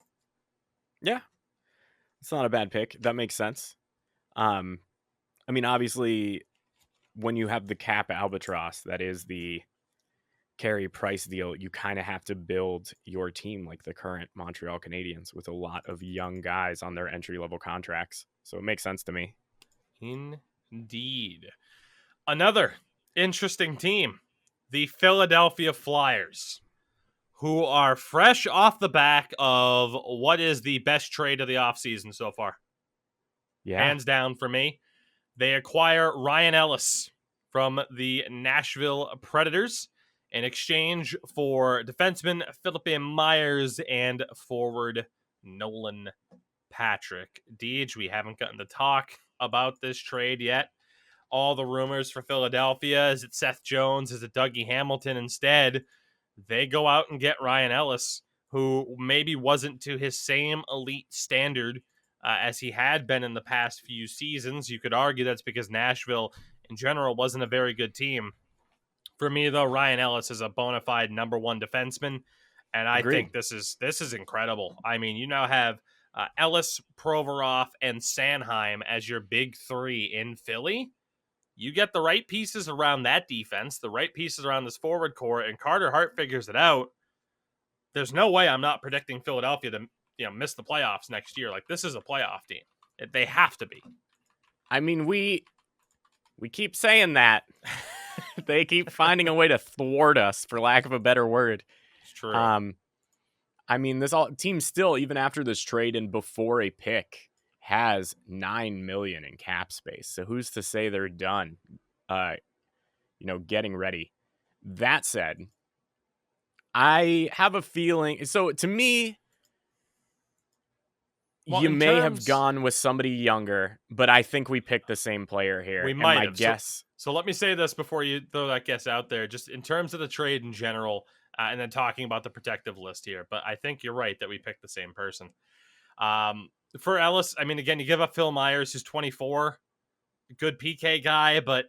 Yeah, it's not a bad pick. That makes sense. Obviously, when you have the cap albatross, that is the Carey Price deal, you kind of have to build your team like the current Montreal Canadiens with a lot of young guys on their entry-level contracts. So it makes sense to me. Indeed. Another interesting team. The Philadelphia Flyers, who are fresh off the back of what is the best trade of the offseason so far. Yeah. Hands down for me. They acquire Ryan Ellis from the Nashville Predators in exchange for defenseman Philippe Myers and forward Nolan Patrick. Deej, we haven't gotten to talk about this trade yet. All the rumors for Philadelphia, is it Seth Jones, is it Dougie Hamilton? Instead, they go out and get Ryan Ellis, who maybe wasn't to his same elite standard as he had been in the past few seasons. You could argue that's because Nashville, in general, wasn't a very good team. For me, though, Ryan Ellis is a bona fide number one defenseman, and I think this is incredible. I mean, you now have Ellis, Provorov, and Sanheim as your big three in Philly. You get the right pieces around that defense, the right pieces around this forward core, and Carter Hart figures it out. There's no way I'm not predicting Philadelphia to miss the playoffs next year. Like, this is a playoff team. They have to be. I mean, we keep saying that. They keep finding a way to thwart us, for lack of a better word. It's true. This team still, even after this trade and before a pick, has $9 million in cap space. So who's to say they're done, getting ready? That said, I have a feeling. So to me, you may have gone with somebody younger, but I think we picked the same player here. We might have. Guess. So let me say this before you throw that guess out there, just in terms of the trade in general, and then talking about the protective list here. But I think you're right that we picked the same person. For Ellis, again, you give up Phil Myers, who's 24, good PK guy, but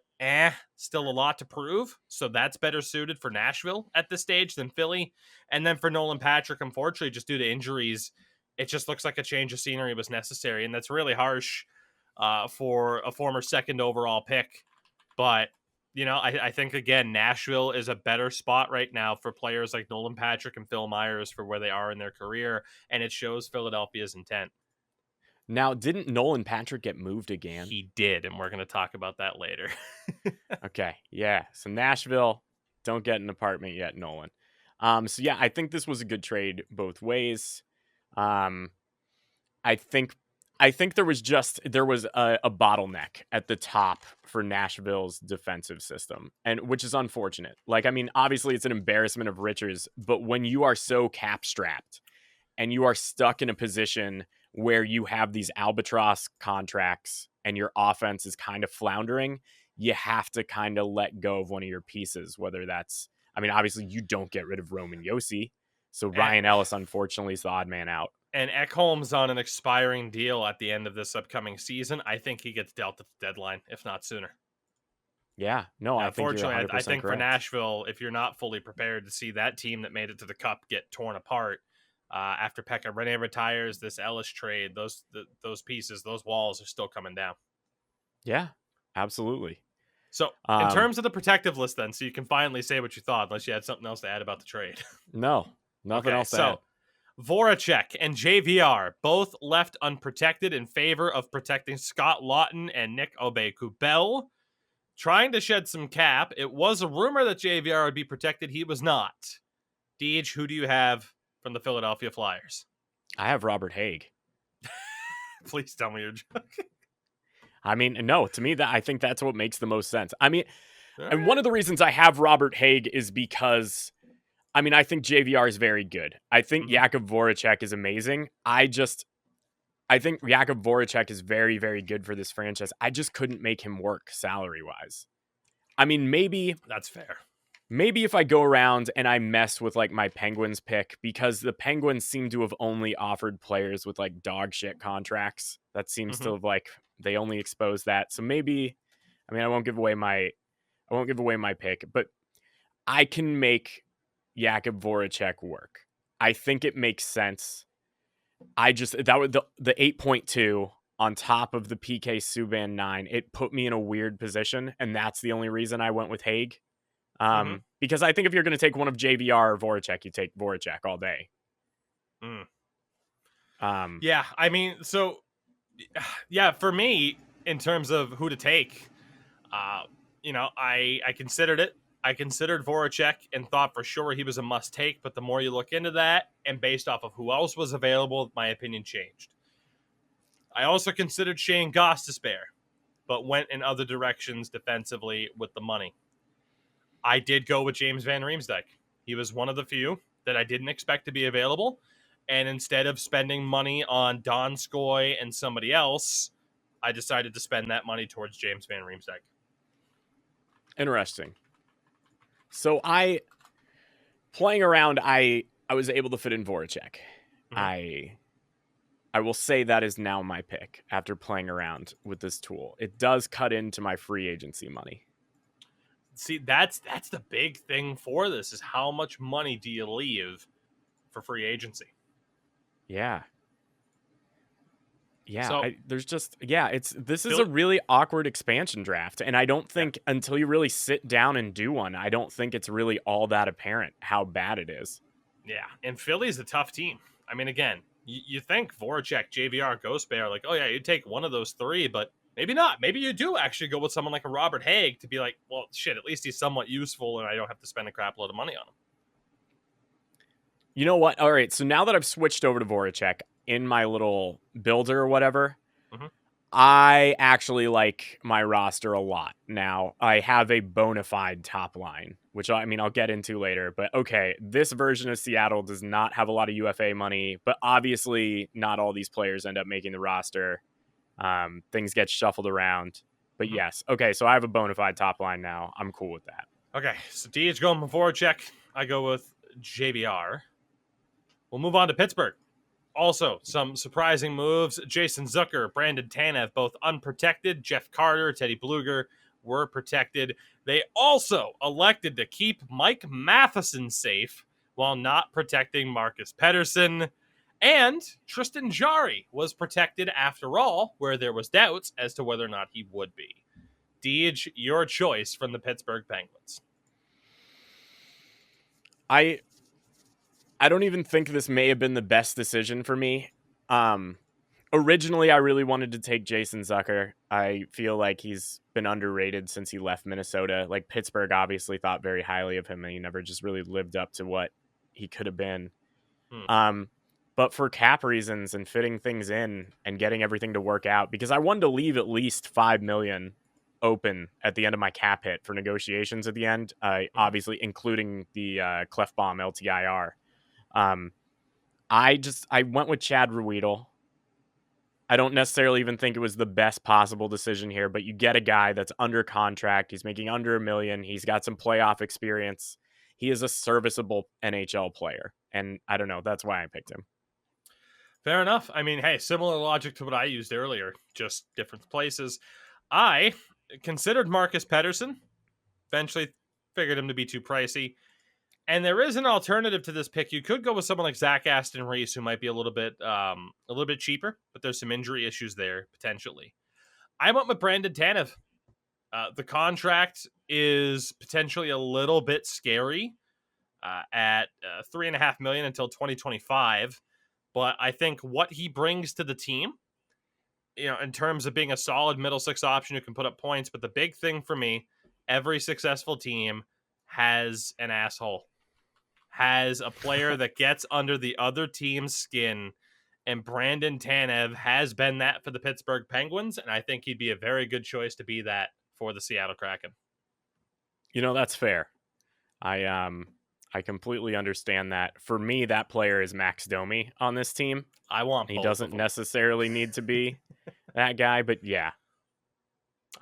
still a lot to prove. So that's better suited for Nashville at this stage than Philly. And then for Nolan Patrick, unfortunately, just due to injuries, it just looks like a change of scenery was necessary. And that's really harsh for a former second overall pick. But I think, again, Nashville is a better spot right now for players like Nolan Patrick and Phil Myers for where they are in their career, and it shows Philadelphia's intent. Now, didn't Nolan Patrick get moved again? He did, and we're going to talk about that later. Okay, yeah. So Nashville, don't get an apartment yet, Nolan. So yeah, I think this was a good trade both ways. I think there was a bottleneck at the top for Nashville's defensive system, and which is unfortunate. Like, I mean, obviously it's an embarrassment of riches, but when you are so cap strapped and you are stuck in a position where you have these albatross contracts and your offense is kind of floundering, you have to kind of let go of one of your pieces, whether that's, I mean, obviously you don't get rid of Roman Josi. So Ryan Ellis, unfortunately, is the odd man out. And Ekholm's on an expiring deal at the end of this upcoming season. I think he gets dealt at the deadline, if not sooner. Yeah, no, I think you're 100% I think correct. For Nashville, if you're not fully prepared to see that team that made it to the Cup get torn apart after Pekka Rinne retires, this Ellis trade, those pieces, those walls are still coming down. Yeah, absolutely. So, in terms of the protective list, then, so you can finally say what you thought, unless you had something else to add about the trade. No, nothing else to add. Voracek and JVR both left unprotected in favor of protecting Scott Lawton and Nick Aube-Kubel. Trying to shed some cap, it was a rumor that JVR would be protected. He was not. Deej, who do you have from the Philadelphia Flyers? I have Robert Haig. Please tell me you're joking. I mean, no, to me, I think that's what makes the most sense. I mean, and one of the reasons I have Robert Haig is because, I mean, I think JVR is very good. I think Jakub Voracek is amazing. I think Jakub Voracek is very, very good for this franchise. I just couldn't make him work salary-wise. I mean, maybe... That's fair. Maybe if I go around and I mess with, like, my Penguins pick, because the Penguins seem to have only offered players with, like, dog shit contracts. That seems to have, like, they only expose that. So maybe... I mean, I won't give away my pick, but I can make Jakub Voracek work. I think it makes sense. That was the 8.2 on top of the PK Subban 9. It put me in a weird position, and that's the only reason I went with Haig. Because I think if you're going to take one of JVR or Voracek, you take Voracek all day. Yeah, I mean, so yeah, for me, in terms of who to take, I considered it. I considered Voracek and thought for sure he was a must-take, but the more you look into that, and based off of who else was available, my opinion changed. I also considered Shane Gostisbehere, but went in other directions defensively with the money. I did go with James Van Riemsdyk. He was one of the few that I didn't expect to be available, and instead of spending money on Donskoy and somebody else, I decided to spend that money towards James Van Riemsdyk. Interesting. So playing around, I was able to fit in Voracek. I will say that is now my pick after playing around with this tool. It does cut into my free agency money. See, that's the big thing for this, is how much money do you leave for free agency? Yeah. Yeah, So, this is a really awkward expansion draft, and I don't think until you really sit down and do one, I don't think it's really all that apparent how bad it is. Yeah, and Philly's a tough team. I mean, again, you think Voracek, JVR, Gostisbehere, like, oh yeah, you take one of those three, but maybe not. Maybe you do actually go with someone like a Robert Haig to be like, well, shit, at least he's somewhat useful, and I don't have to spend a crap load of money on him. You know what? All right, so now that I've switched over to Voracek in my little builder or whatever, I actually like my roster a lot. Now, I have a bona fide top line, which I'll get into later. But okay, this version of Seattle does not have a lot of UFA money, but obviously not all these players end up making the roster. Things get shuffled around. But yes, okay, so I have a bona fide top line now. I'm cool with that. Okay, so DH going with Voracek. I go with JVR. We'll move on to Pittsburgh. Also, some surprising moves. Jason Zucker, Brandon Tanf, both unprotected. Jeff Carter, Teddy Bluger were protected. They also elected to keep Mike Matheson safe while not protecting Marcus Pettersson. And Tristan Jarry was protected after all, where there was doubts as to whether or not he would be. Deej, your choice from the Pittsburgh Penguins. I don't even think this may have been the best decision for me. Originally, I really wanted to take Jason Zucker. I feel like he's been underrated since he left Minnesota. Like, Pittsburgh obviously thought very highly of him, and he never just really lived up to what he could have been. But for cap reasons and fitting things in and getting everything to work out, because I wanted to leave at least $5 million open at the end of my cap hit for negotiations at the end, obviously including the Clefbaum LTIR. I went with Chad Ruedel. I don't necessarily even think it was the best possible decision here, but you get a guy that's under contract. He's making under $1 million. He's got some playoff experience. He is a serviceable NHL player. And I don't know. That's why I picked him. Fair enough. I mean, hey, similar logic to what I used earlier, just different places. I considered Marcus Pettersson. Eventually figured him to be too pricey. And there is an alternative to this pick. You could go with someone like Zach Aston Reese, who might be a little bit cheaper, but there's some injury issues there potentially. I went with Brandon Tanev. The contract is potentially a little bit scary at $3.5 million until 2025, but I think what he brings to the team, in terms of being a solid middle six option who can put up points. But the big thing for me, every successful team has an asshole. Has a player that gets under the other team's skin, and Brandon Tanev has been that for the Pittsburgh Penguins, and I think he'd be a very good choice to be that for the Seattle Kraken. That's fair. I completely understand that. For me, that player is Max Domi on this team. He doesn't necessarily need to be that guy, but yeah.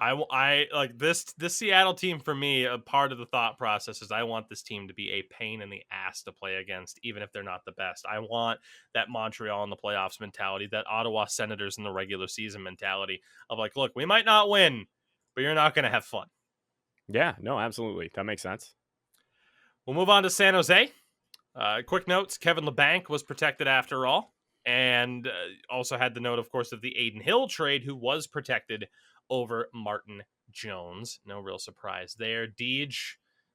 I like this Seattle team. For me, a part of the thought process is I want this team to be a pain in the ass to play against, even if they're not the best. I want that Montreal in the playoffs mentality, that Ottawa Senators in the regular season mentality of like, look, we might not win, but you're not going to have fun. Yeah, no, absolutely. That makes sense. We'll move on to San Jose. Quick notes, Kevin LeBanc was protected after all, and also had the note, of course, of the Aiden Hill trade, who was protected over Martin Jones. No real surprise there. Deej,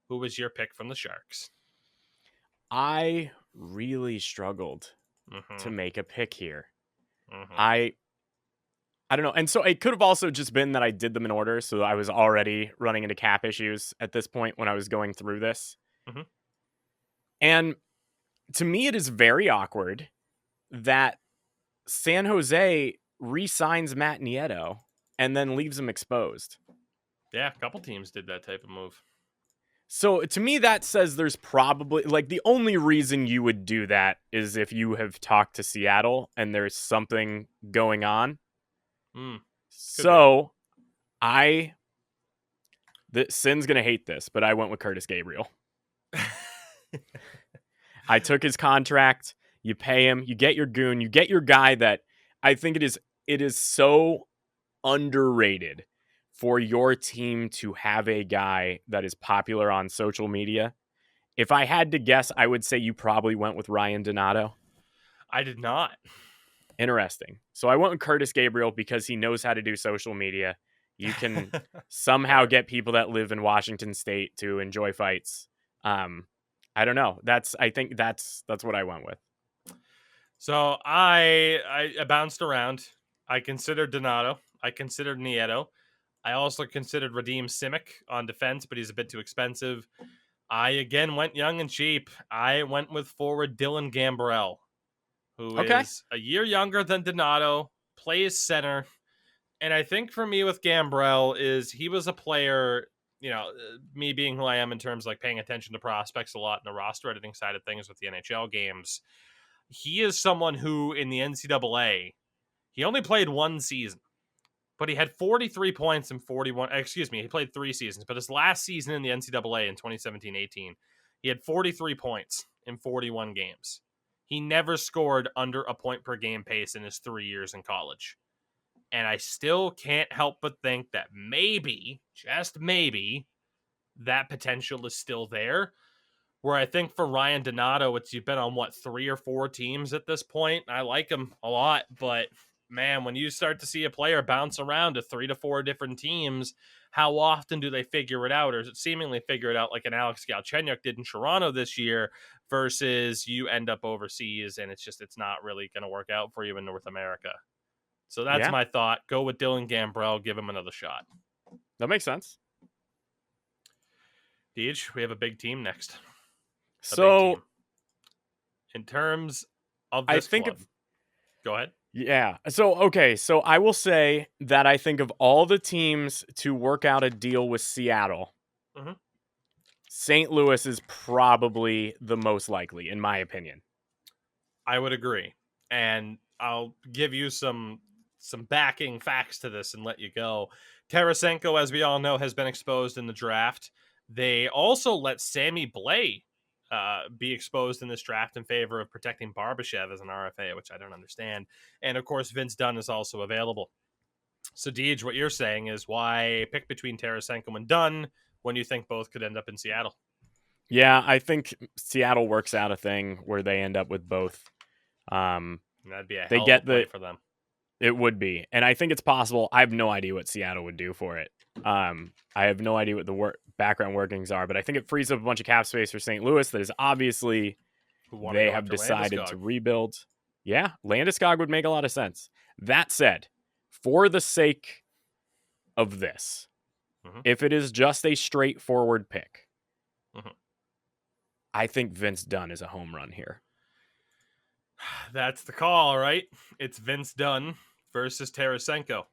who was your pick from the Sharks? I really struggled to make a pick here. I don't know. And so it could have also just been that I did them in order, so I was already running into cap issues at this point when I was going through this. And to me, it is very awkward that San Jose re-signs Matt Nieto and then leaves him exposed. Yeah, a couple teams did that type of move. So to me, that says there's probably, like, the only reason you would do that is if you have talked to Seattle and there's something going on. So Sin's going to hate this, but I went with Curtis Gabriel. I took his contract. You pay him. You get your goon. You get your guy that I think it is so underrated for your team to have a guy that is popular on social media. If I had to guess, I would say you probably went with Ryan Donato. I did not. Interesting. So I went with Curtis Gabriel because he knows how to do social media. You can somehow get people that live in Washington State to enjoy fights. I don't know. I think that's what I went with. So I bounced around. I considered Donato. I considered Nieto. I also considered Radim Simic on defense, but he's a bit too expensive. I again went young and cheap. I went with forward Dylan Gambrell, who is a year younger than Donato, plays center. And I think for me with Gambrell is he was a player, me being who I am in terms of like paying attention to prospects a lot in the roster editing side of things with the NHL games. He is someone who in the NCAA, he only played one season, but he had 43 points in 41. He played 3 seasons, but his last season in the NCAA in 2017-18, he had 43 points in 41 games. He never scored under a point per game pace in his 3 years in college. And I still can't help but think that maybe, just maybe, that potential is still there. Where I think for Ryan Donato, you've been on, 3 or 4 teams at this point. I like him a lot, but man, when you start to see a player bounce around to 3 to 4 different teams, how often do they figure it out? Or is it seemingly figure it out like an Alex Galchenyuk did in Toronto this year versus you end up overseas and it's not really going to work out for you in North America? So that's Yeah, my thought. Go with Dylan Gambrell. Give him another shot. that makes sense. Deej, we have a big team next. A big So team. In terms of I this think club. Go ahead. yeah. So, okay. So I will say that I think of all the teams to work out a deal with Seattle, Mhm. St. Louis is probably the most likely, in my opinion. I would agree. And I'll give you some backing facts to this and let you go. Tarasenko, as we all know, has been exposed in the draft. They also let Sammy Blais be exposed in this draft in favor of protecting Barbashev as an RFA, which I don't understand. And of course, Vince Dunn is also available. So, Deej, what you're saying is why pick between Tarasenko and Dunn when you think both could end up in Seattle? Yeah, I think Seattle works out a thing where they end up with both. And that'd be a They hell of a get play for them. It would be, and I think it's possible. I have no idea what Seattle would do for it. I have no idea what the background workings are, but I think it frees up a bunch of cap space for St. Louis. That is obviously they have decided to rebuild. Yeah, Landeskog would make a lot of sense. That said, for the sake of this, if it is just a straightforward pick, I think Vince Dunn is a home run here. That's the call, right? It's Vince Dunn versus Tarasenko.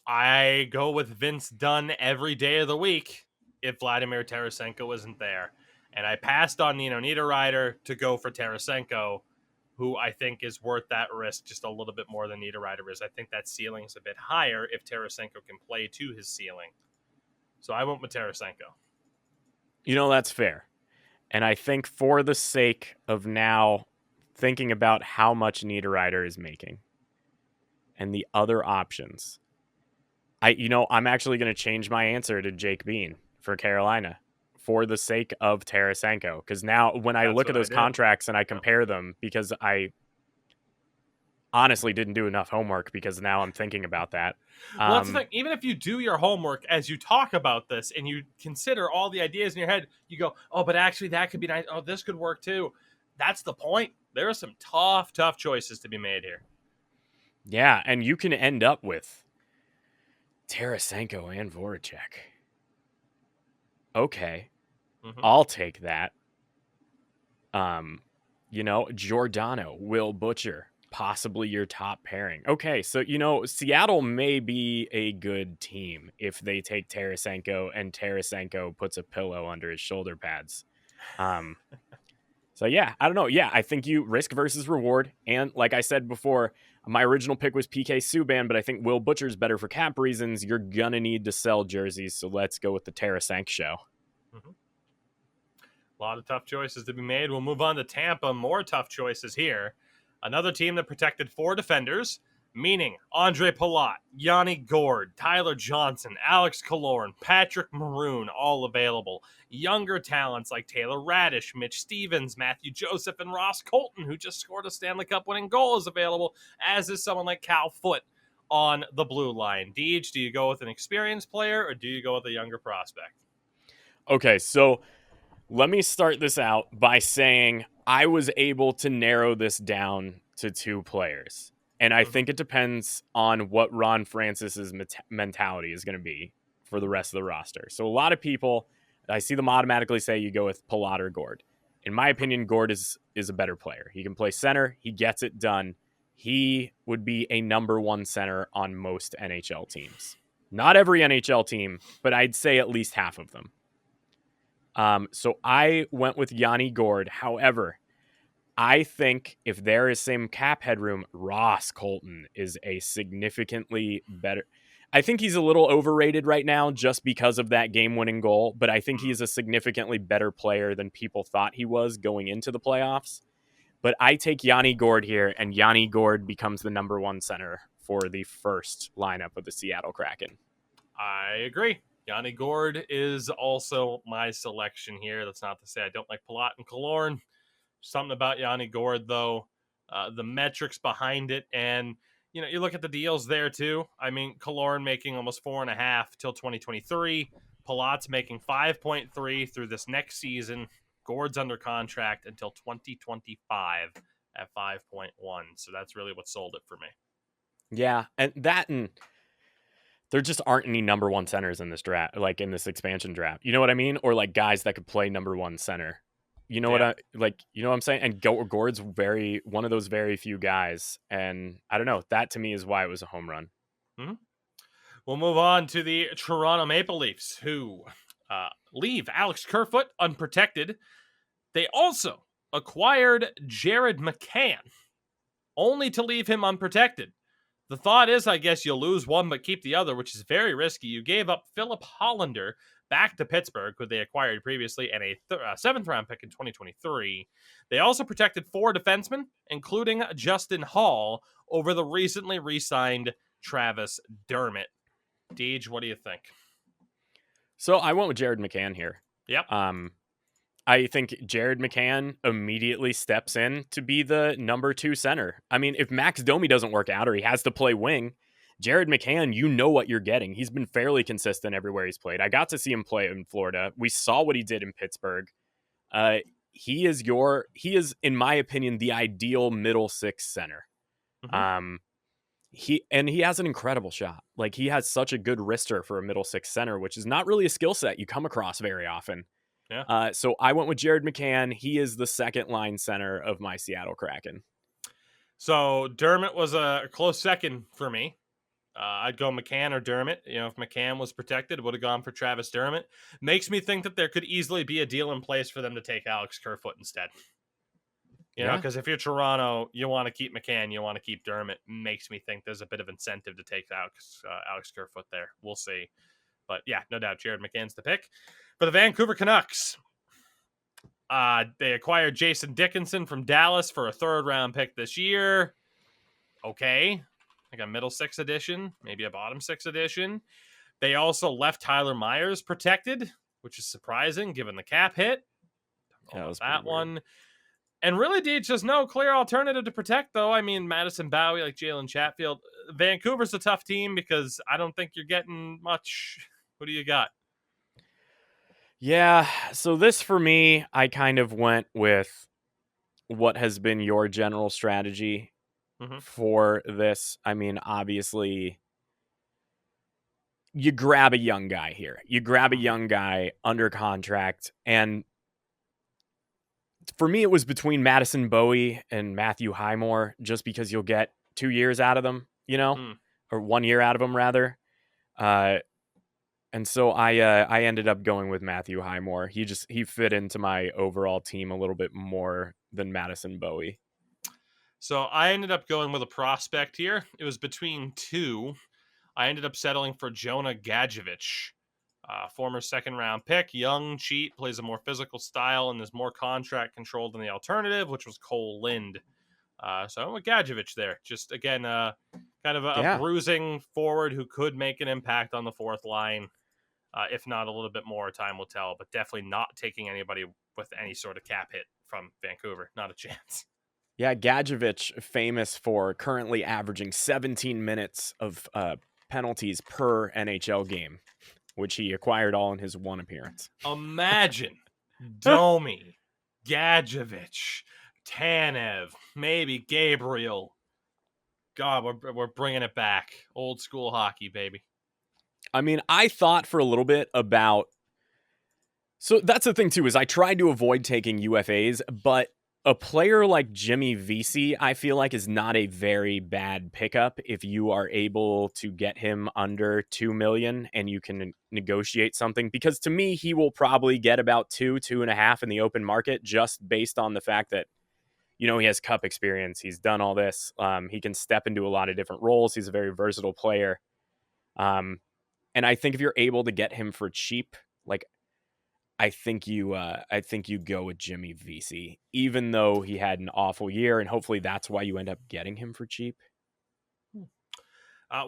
I go with Vince Dunn every day of the week if Vladimir Tarasenko isn't there. And I passed on Nino Niederreiter to go for Tarasenko, who I think is worth that risk just a little bit more than Niederreiter is. I think that ceiling is a bit higher if Tarasenko can play to his ceiling. So I went with Tarasenko. That's fair. And I think for the sake of now thinking about how much Niederreiter is making and the other options, I'm actually going to change my answer to Jake Bean for Carolina for the sake of Tarasenko. Because now when I look at those contracts and I compare them, because I honestly didn't do enough homework because now I'm thinking about that. Well, that's the thing. Even if you do your homework as you talk about this and you consider all the ideas in your head, you go, oh, but actually that could be nice. Oh, this could work too. That's the point. There are some tough choices to be made here. Yeah, and you can end up with Tarasenko and Voracek. Okay. I'll take that. Giordano, Will Butcher, possibly your top pairing. Okay, so Seattle may be a good team if they take Tarasenko and Tarasenko puts a pillow under his shoulder pads. So yeah, I don't know. Yeah, I think you risk versus reward, and like I said before, my original pick was PK Subban, but I think Will Butcher's better for cap reasons. You're gonna need to sell jerseys, so let's go with the Tarasenko show. A lot of tough choices to be made. We'll move on to Tampa. More tough choices here. Another team that protected 4 defenders, meaning Andre Palat, Yanni Gourde, Tyler Johnson, Alex Killorn, Patrick Maroon, all available. Younger talents like Taylor Radish, Mitch Stevens, Matthew Joseph, and Ross Colton, who just scored a Stanley Cup winning goal, is available, as is someone like Cal Foote on the blue line. Deej, do you go with an experienced player or do you go with a younger prospect? Okay, so let me start this out by saying I was able to narrow this down to 2 players. And I think it depends on what Ron Francis's mentality is going to be for the rest of the roster. So a lot of people, I see them automatically say you go with Palat or Gourde. In my opinion, Gourde is a better player. He can play center. He gets it done. He would be a number 1 center on most NHL teams. Not every NHL team, but I'd say at least half of them. So I went with Yanni Gourde. However, I think if there is same cap headroom, Ross Colton is a significantly better. I think he's a little overrated right now just because of that game-winning goal, but I think he is a significantly better player than people thought he was going into the playoffs. But I take Yanni Gourde here, and Yanni Gourde becomes the number 1 center for the first lineup of the Seattle Kraken. I agree. Yanni Gourde is also my selection here. That's not to say I don't like Palat and Killorn. Something about Yanni Gourde, though, the metrics behind it. And, you look at the deals there too. I mean, Killorn making almost 4.5 till 2023. Palat's making 5.3 through this next season. Gord's under contract until 2025 at 5.1. So that's really what sold it for me. Yeah, and there just aren't any number one centers in this draft, like in this expansion draft. You know what I mean? Or like guys that could play number one center. You know what I'm saying? And Gord's one of those very few guys. And I don't know. That to me is why it was a home run. Mm-hmm. We'll move on to the Toronto Maple Leafs, who leave Alex Kerfoot unprotected. They also acquired Jared McCann, only to leave him unprotected. The thought is, I guess, you'll lose one but keep the other, which is very risky. You gave up Philip Hollander back to Pittsburgh, who they acquired previously, and a 7th-round pick in 2023. They also protected 4 defensemen, including Justin Hall, over the recently re-signed Travis Dermott. Deej, what do you think? So I went with Jared McCann here. Yep. I think Jared McCann immediately steps in to be the number 2 center. I mean, if Max Domi doesn't work out or he has to play wing, Jared McCann, you know what you're getting. He's been fairly consistent everywhere he's played. I got to see him play in Florida. We saw what he did in Pittsburgh. He is, in my opinion, the ideal middle 6 center. Mm-hmm. He has an incredible shot. Like, he has such a good wrister for a middle 6 center, which is not really a skill set you come across very often. Yeah. So I went with Jared McCann. He is the second line center of my Seattle Kraken. So Dermott was a close second for me. I'd go McCann or Dermott. If McCann was protected, would have gone for Travis Dermott. Makes me think that there could easily be a deal in place for them to take Alex Kerfoot instead. You know, because if you're Toronto, you want to keep McCann, you want to keep Dermott. Makes me think there's a bit of incentive to take Alex Kerfoot there. We'll see. But yeah, no doubt Jared McCann's the pick. For the Vancouver Canucks, they acquired Jason Dickinson from Dallas for a 3rd-round pick this year. Okay. Like a middle 6 edition, maybe a bottom 6 edition. They also left Tyler Myers protected, which is surprising given the cap hit. That one. And really, Deej, there's no clear alternative to protect, though. I mean, Madison Bowie, like Jalen Chatfield. Vancouver's a tough team because I don't think you're getting much. What do you got? Yeah, so this for me, I kind of went with what has been your general strategy for this. I mean, obviously, you grab a young guy here. You grab a young guy under contract, and for me, it was between Madison Bowie and Matthew Highmore, just because you'll get 2 years out of them, or 1 year out of them, rather. And so I ended up going with Matthew Highmore. He fit into my overall team a little bit more than Madison Bowie. So I ended up going with a prospect here. It was between 2. I ended up settling for Jonah Gadgeovich, former 2nd-round pick, young, cheap, plays a more physical style, and is more contract controlled than the alternative, which was Cole Lind. So I went with Gadgeovich there. Just, again, kind of a bruising forward who could make an impact on the 4th line. If not a little bit more, time will tell. But definitely not taking anybody with any sort of cap hit from Vancouver. Not a chance. Yeah, Gadgeovich, famous for currently averaging 17 minutes of penalties per NHL game, which he acquired all in his 1 appearance. Imagine Domi, Gadgeovich, Tanf, maybe Gabriel. God, we're bringing it back. Old school hockey, baby. I mean, I thought for a little bit about... So that's the thing, too, is I tried to avoid taking UFAs, but a player like Jimmy Vesey, I feel like, is not a very bad pickup if you are able to get him under $2 million and you can negotiate something. Because to me, he will probably get about 2.5 in the open market, just based on the fact that, he has cup experience. He's done all this. He can step into a lot of different roles. He's a very versatile player. And I think if you're able to get him for cheap, I think you go with Jimmy Vesey, even though he had an awful year, and hopefully that's why you end up getting him for cheap.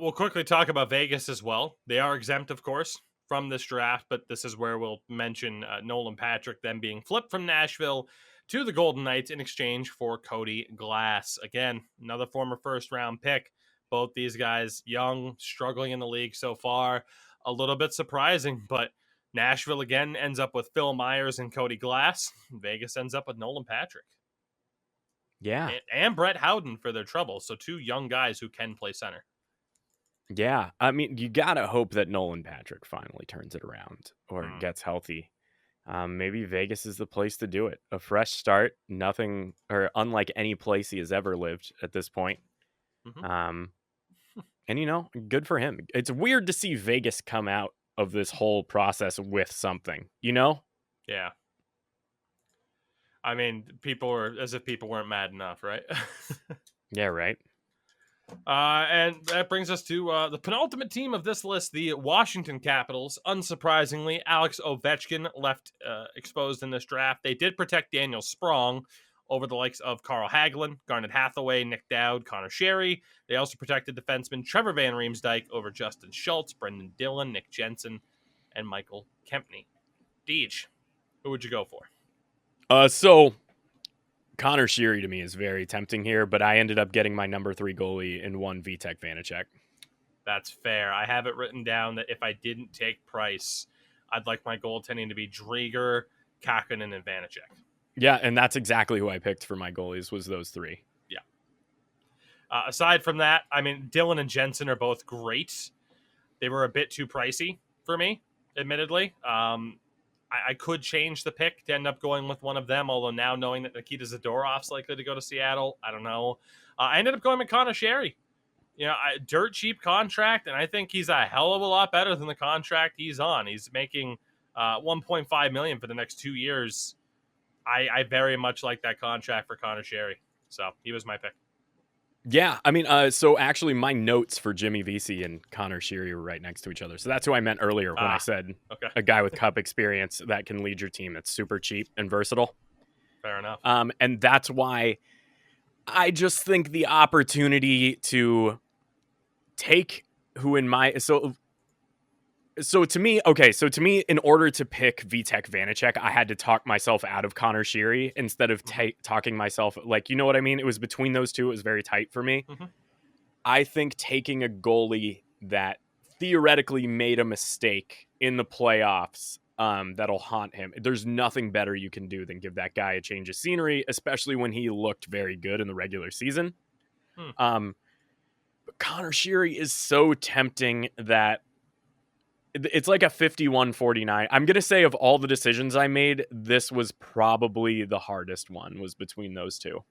We'll quickly talk about Vegas as well. They are exempt, of course, from this draft, but this is where we'll mention Nolan Patrick then being flipped from Nashville to the Golden Knights in exchange for Cody Glass. Again, another former 1st-round pick. Both these guys, young, struggling in the league so far. A little bit surprising, but Nashville again ends up with Phil Myers and Cody Glass. Vegas ends up with Nolan Patrick. Yeah. And Brett Howden for their trouble. So 2 young guys who can play center. Yeah. I mean, you got to hope that Nolan Patrick finally turns it around or gets healthy. Maybe Vegas is the place to do it. A fresh start, nothing or unlike any place he has ever lived at this point. And, good for him. It's weird to see Vegas come out of this whole process with something, Yeah. I mean, people were as if people weren't mad enough, right? Yeah, right. And that brings us to the penultimate team of this list, the Washington Capitals. Unsurprisingly, Alex Ovechkin left exposed in this draft. They did protect Daniel Sprong over the likes of Carl Hagelin, Garnet Hathaway, Nick Dowd, Connor Sherry. They also protected defenseman Trevor Van Riemsdyk over Justin Schultz, Brendan Dillon, Nick Jensen, and Michael Kempney. Deej, who would you go for? So Connor Sherry to me is very tempting here, but I ended up getting my number 3 goalie in one Vitek Vanacek. That's fair. I have it written down that if I didn't take Price, I'd like my goaltending to be Drieger, Kakkonen, and Vanacek. Yeah, and that's exactly who I picked for my goalies was those 3. Yeah. Aside from that, I mean, Dillon and Jensen are both great. They were a bit too pricey for me, admittedly. I could change the pick to end up going with one of them, although now knowing that Nikita Zadorov's likely to go to Seattle, I don't know. I ended up going with Connor Sherry. Dirt cheap contract, and I think he's a hell of a lot better than the contract he's on. He's making $1.5 million for the next 2 years. I very much like that contract for Connor Sherry, so he was my pick. Yeah, I mean, so actually my notes for Jimmy Vesey and Connor Sherry were right next to each other. So that's who I meant earlier when I said a guy with cup experience that can lead your team. It's super cheap and versatile. Fair enough. And that's why I just think the opportunity to take who in my so to me, in order to pick Vitek Vanacek, I had to talk myself out of Connor Sherry instead of talking myself, like, you know what I mean? It was between those two. It was very tight for me. Mm-hmm. I think taking a goalie that theoretically made a mistake in the playoffs that'll haunt him. There's nothing better you can do than give that guy a change of scenery, especially when he looked very good in the regular season. But Connor Sherry is so tempting that it's like a 51-49. I'm going to say of all the decisions I made, this was probably the hardest one, was between those two.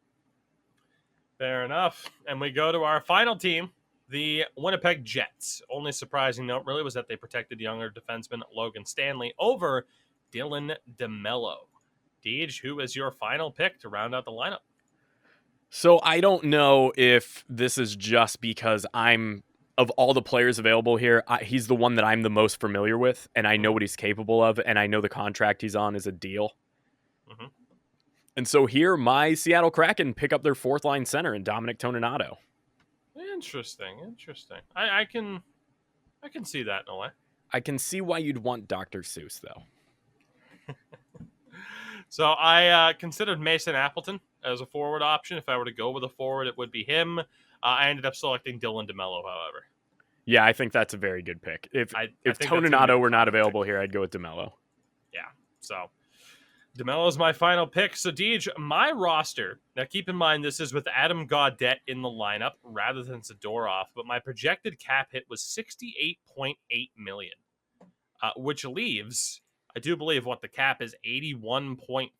Fair enough. And we go to our final team, the Winnipeg Jets. Only surprising note really was that they protected younger defenseman Logan Stanley over Dylan DeMello. Deej, who is your final pick to round out the lineup? So I don't know if this is just because of all the players available here, he's the one that I'm the most familiar with, and I know what he's capable of, and I know the contract he's on is a deal. Mm-hmm. And so here, my Seattle Kraken pick up their 4th-line center in Dominic Toninato. Interesting. I can see that in a way. I can see why you'd want Dr. Seuss, though. So I considered Mason Appleton as a forward option. If I were to go with a forward, it would be him. I ended up selecting Dylan DeMello, however. Yeah, I think that's a very good pick. If Toninato were not available here, I'd go with DeMello. Yeah, so DeMello is my final pick. So, Deej, my roster, now keep in mind this is with Adam Gaudette in the lineup rather than Zadorov, but my projected cap hit was $68.8 million, which leaves, I do believe what the cap is, 81.5.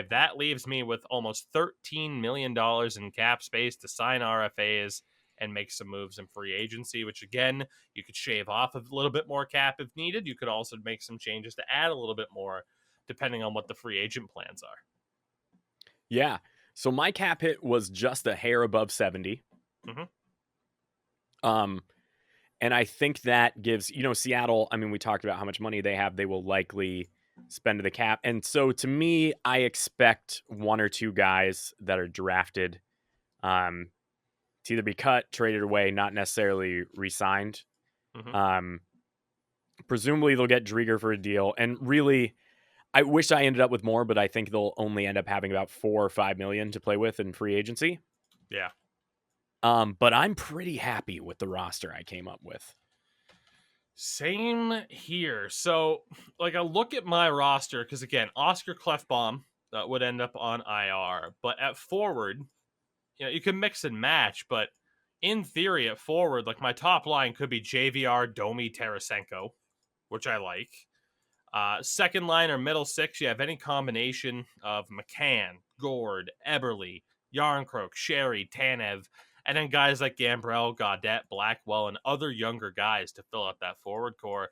That leaves me with almost $13 million in cap space to sign RFAs and make some moves in free agency, which again, you could shave off a little bit more cap if needed. You could also make some changes to add a little bit more depending on what the free agent plans are. Yeah. So my cap hit was just a hair above 70. Mm-hmm. And I think that gives, Seattle, I mean, we talked about how much money they have. They will likely spend the cap. And so to me, I expect 1 or 2 guys that are drafted to either be cut, traded away, not necessarily re-signed. Mm-hmm. Presumably they'll get Drieger for a deal. And really, I wish I ended up with more, but I think they'll only end up having about $4 or $5 million to play with in free agency. Yeah. But I'm pretty happy with the roster I came up with. Same here. So, like, I look at my roster because, again, Oscar Clefbaum would end up on IR, but at forward, you can mix and match. But in theory, at forward, like my top line could be JVR, Domi, Tarasenko, which I like. Second line or middle six, you have any combination of McCann, Gord, Eberle, Yarncroke, Sherry, Tanev, and then guys like Gambrell, Gaudette, Blackwell, and other younger guys to fill up that forward core.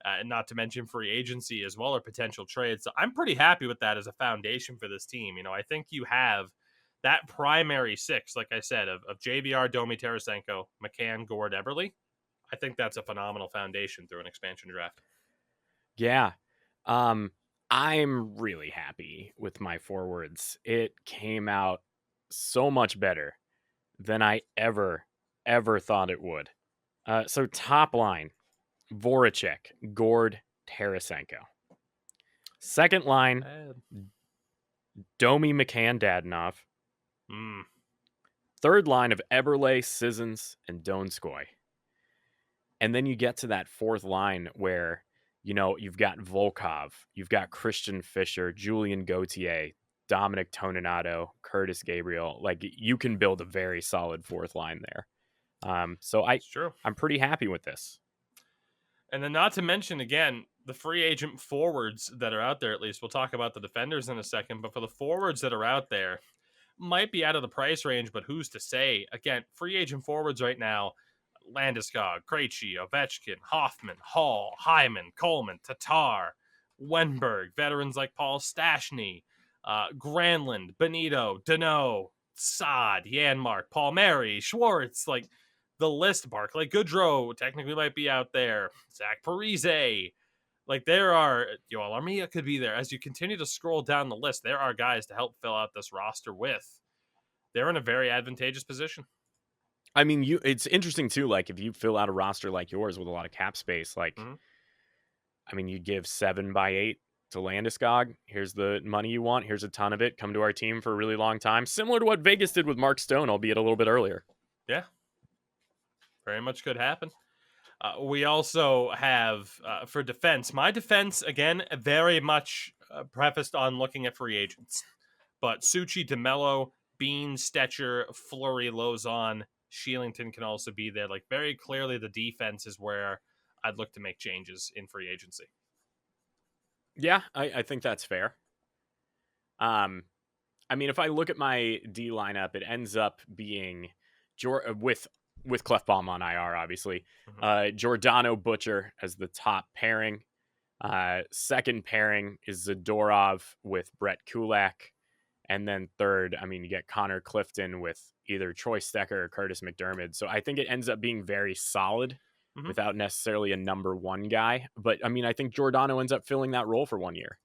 And not to mention free agency as well, or potential trades. So I'm pretty happy with that as a foundation for this team. I think you have that primary six, like I said, of JVR, Domi, Tarasenko, McCann, Gord, Eberle. I think that's a phenomenal foundation through an expansion draft. Yeah. I'm really happy with my forwards. It came out so much better than I ever thought it would. So top line, Voracek, Gord, Tarasenko. Second line, Domi, McCann, Dadonov. Third line of Eberle, Scissons, and Donskoy. And then you get to that fourth line where, you've got Volkov, you've got Christian Fischer, Julian Gauthier, Dominic Toninato, Curtis Gabriel. Like, you can build a very solid fourth line there. So I'm pretty happy with this. And then not to mention, again, the free agent forwards that are out there, at least. We'll talk about the defenders in a second, but for the forwards that are out there, might be out of the price range, but who's to say? Again, free agent forwards right now, Landeskog, Krejci, Ovechkin, Hoffman, Hall, Hyman, Coleman, Tatar, Wenberg, veterans like Paul Stastny, Granlund, Benito, Danault, Saad, Janmark, Palmieri, Schwartz, like the list, Barclay Goodrow technically might be out there, Zach Parise. Like, there are, Yoel Armia could be there. As you continue to scroll down the list, there are guys to help fill out this roster with. They're in a very advantageous position. I mean, it's interesting too, like, if you fill out a roster like yours with a lot of cap space, like, I mean, you give 7 by 8 to Landeskog. Here's the money you want. Here's a ton of it. Come to our team for a really long time. Similar to what Vegas did with Mark Stone, albeit a little bit earlier. Yeah. Very much could happen. We also have, for defense, my defense, again, very much prefaced on looking at free agents. But Suchi, DeMello, Bean, Stetcher, Fleury, Lozon, Sheelington can also be there. Like, very clearly the defense is where I'd look to make changes in free agency. Yeah, I think that's fair. I mean, if I look at my D lineup, it ends up being with Clefbaum on IR, obviously. Giordano Butcher as the top pairing. Second pairing is Zadorov with Brett Kulak. And then third, I mean, you get Conor Clifton with either Troy Stecker or Curtis McDermott. So I think it ends up being very solid without necessarily a number one guy. But, I mean, I think Giordano ends up filling that role for 1 year.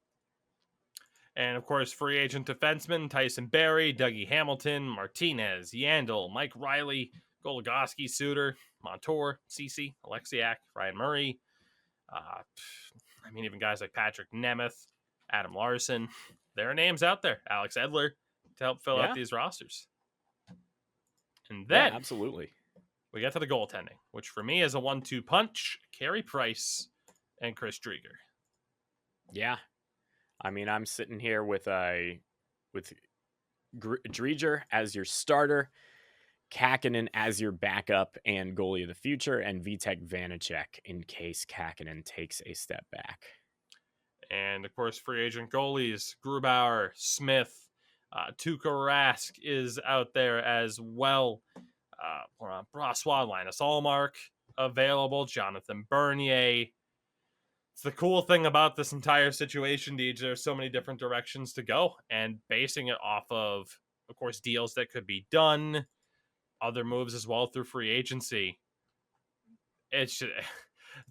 And, of course, free agent defensemen, Tyson Barrie, Dougie Hamilton, Martinez, Yandel, Mike Riley, Goligoski, Suter, Montour, Ceci, Alexiak, Ryan Murray. I mean, even guys like Patrick Nemeth, Adam Larson. There are names out there. Alex Edler to help fill out these rosters. And then absolutely, we get to the goaltending, which for me is a 1-2 punch. Carey Price and Chris Driedger. Yeah. I mean, I'm sitting here with Driedger as your starter, Kakinen as your backup and goalie of the future, and Vitek Vanacek in case Kakinen takes a step back. And, of course, free agent goalies, Grubauer, Smith, Tuukka Rask is out there as well. Brossois, Linus Allmark available, Jonathan Bernier. It's the cool thing about this entire situation, Deej. There's so many different directions to go, and basing it off of course, deals that could be done, other moves as well through free agency. It's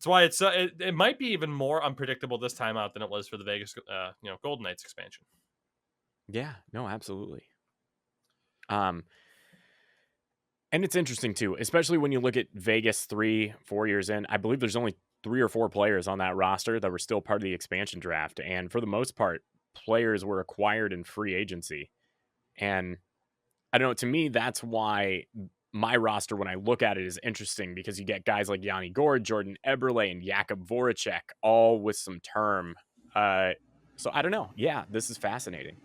why it might be even more unpredictable this time out than it was for the Vegas, Golden Knights expansion. Yeah, no, absolutely. And it's interesting too, especially when you look at Vegas 3-4 years in. I believe there's only 3 or 4 players on that roster that were still part of the expansion draft, and for the most part, players were acquired in free agency. And I don't know, to me, that's why my roster, when I look at it, is interesting because you get guys like Yanni Gourde, Jordan Eberle, and Jakub Voracek, all with some term. So I don't know. Yeah, this is fascinating.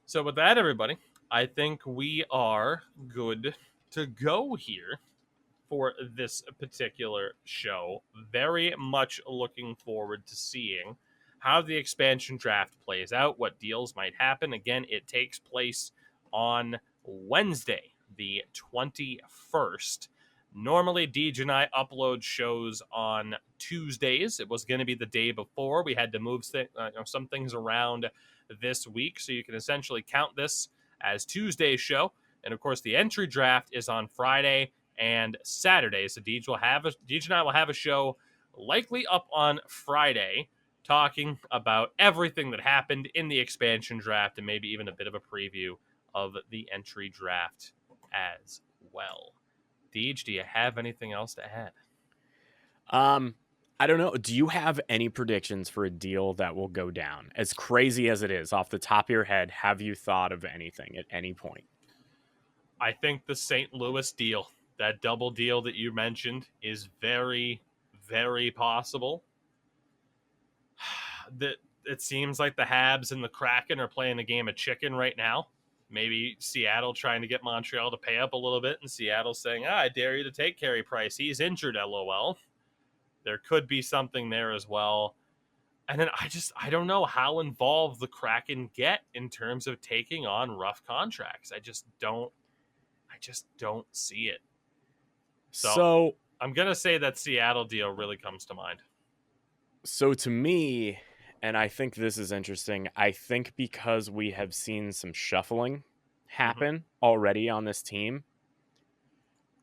So with that, everybody, I think we are good to go here for this particular show. Very much looking forward to seeing how the expansion draft plays out, what deals might happen. Again, it takes place on Wednesday, the 21st. Normally, Deej and I upload shows on Tuesdays. It was going to be the day before. We had to move some things around this week, so you can essentially count this as Tuesday's show. And of course, the entry draft is on Friday and Saturday. So Deej and I will have a show likely up on Friday talking about everything that happened in the expansion draft and maybe even a bit of a preview of the entry draft as well. Deej, do you have anything else to add? I don't know. Do you have any predictions for a deal that will go down? As crazy as it is, off the top of your head, have you thought of anything at any point? I think the St. Louis deal, that double deal that you mentioned, is very, very possible. It seems like the Habs and the Kraken are playing a game of chicken right now. Maybe Seattle trying to get Montreal to pay up a little bit, and Seattle saying, I dare you to take Carey Price. He's injured, LOL. There could be something there as well. And then I don't know how involved the Kraken get in terms of taking on rough contracts. I just don't see it. So I'm going to say that Seattle deal really comes to mind. So to me, and I think this is interesting, I think because we have seen some shuffling happen already on this team,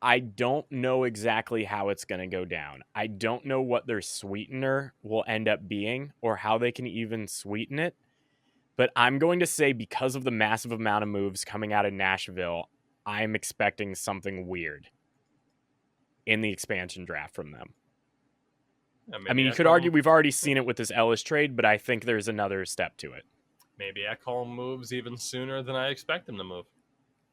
I don't know exactly how it's going to go down. I don't know what their sweetener will end up being or how they can even sweeten it. But I'm going to say because of the massive amount of moves coming out of Nashville, I'm expecting something weird in the expansion draft from them. I mean, you could argue we've already seen it with this Ellis trade, but I think there's another step to it. Maybe Ekholm moves even sooner than I expect him to move.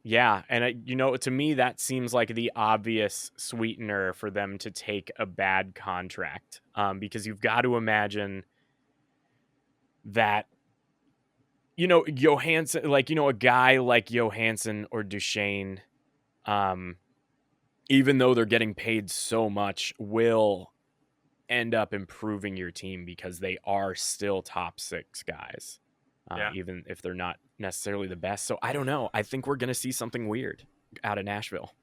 Yeah, and to me, that seems like the obvious sweetener for them to take a bad contract, because you've got to imagine that, Johansson, a guy like Johansson or Duchesne, even though they're getting paid so much, will end up improving your team because they are still top six guys, even if they're not necessarily the best. So I don't know. I think we're going to see something weird out of Nashville.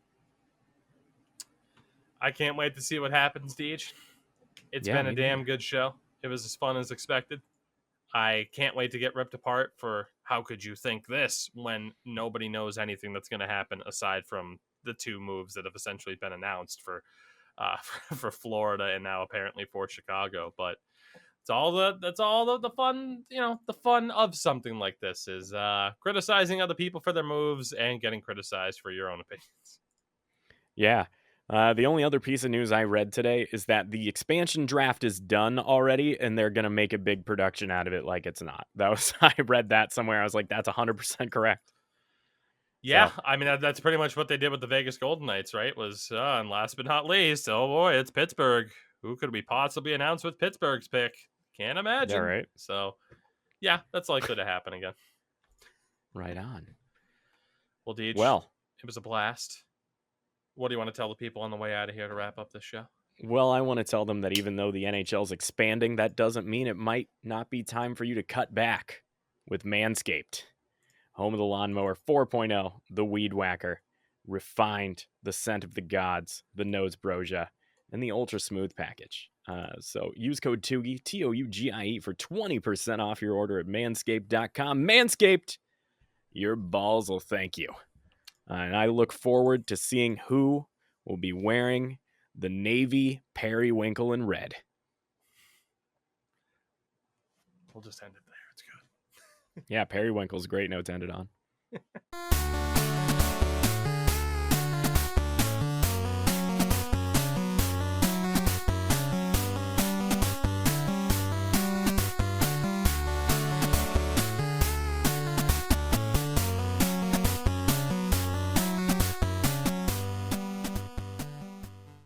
I can't wait to see what happens, Deej. It's been a damn good show. It was as fun as expected. I can't wait to get ripped apart for how could you think this when nobody knows anything that's going to happen aside from the two moves that have essentially been announced for Florida and now apparently for Chicago. But that's all the fun, the fun of something like this is criticizing other people for their moves and getting criticized for your own opinions. Yeah. The only other piece of news I read today is that the expansion draft is done already, and they're going to make a big production out of it like it's not. I read that somewhere. I was like, that's 100% correct. Yeah, so. I mean, that's pretty much what they did with the Vegas Golden Knights, right? And last but not least, oh boy, it's Pittsburgh. Who could we possibly announce with Pittsburgh's pick? Can't imagine. Yeah, right. So, yeah, that's likely to happen again. Right on. Well, Deej, it was a blast. What do you want to tell the people on the way out of here to wrap up this show? Well, I want to tell them that even though the NHL is expanding, that doesn't mean it might not be time for you to cut back with Manscaped. Home of the Lawnmower 4.0, the Weed Whacker, refined, the scent of the gods, the Nose Brosia, and the Ultra Smooth package. So use code Tougie, Tougie, for 20% off your order at manscaped.com. Manscaped, your balls will thank you. And I look forward to seeing who will be wearing the navy periwinkle in red. We'll just end it there. It's good. Yeah, periwinkle's great note to end it on.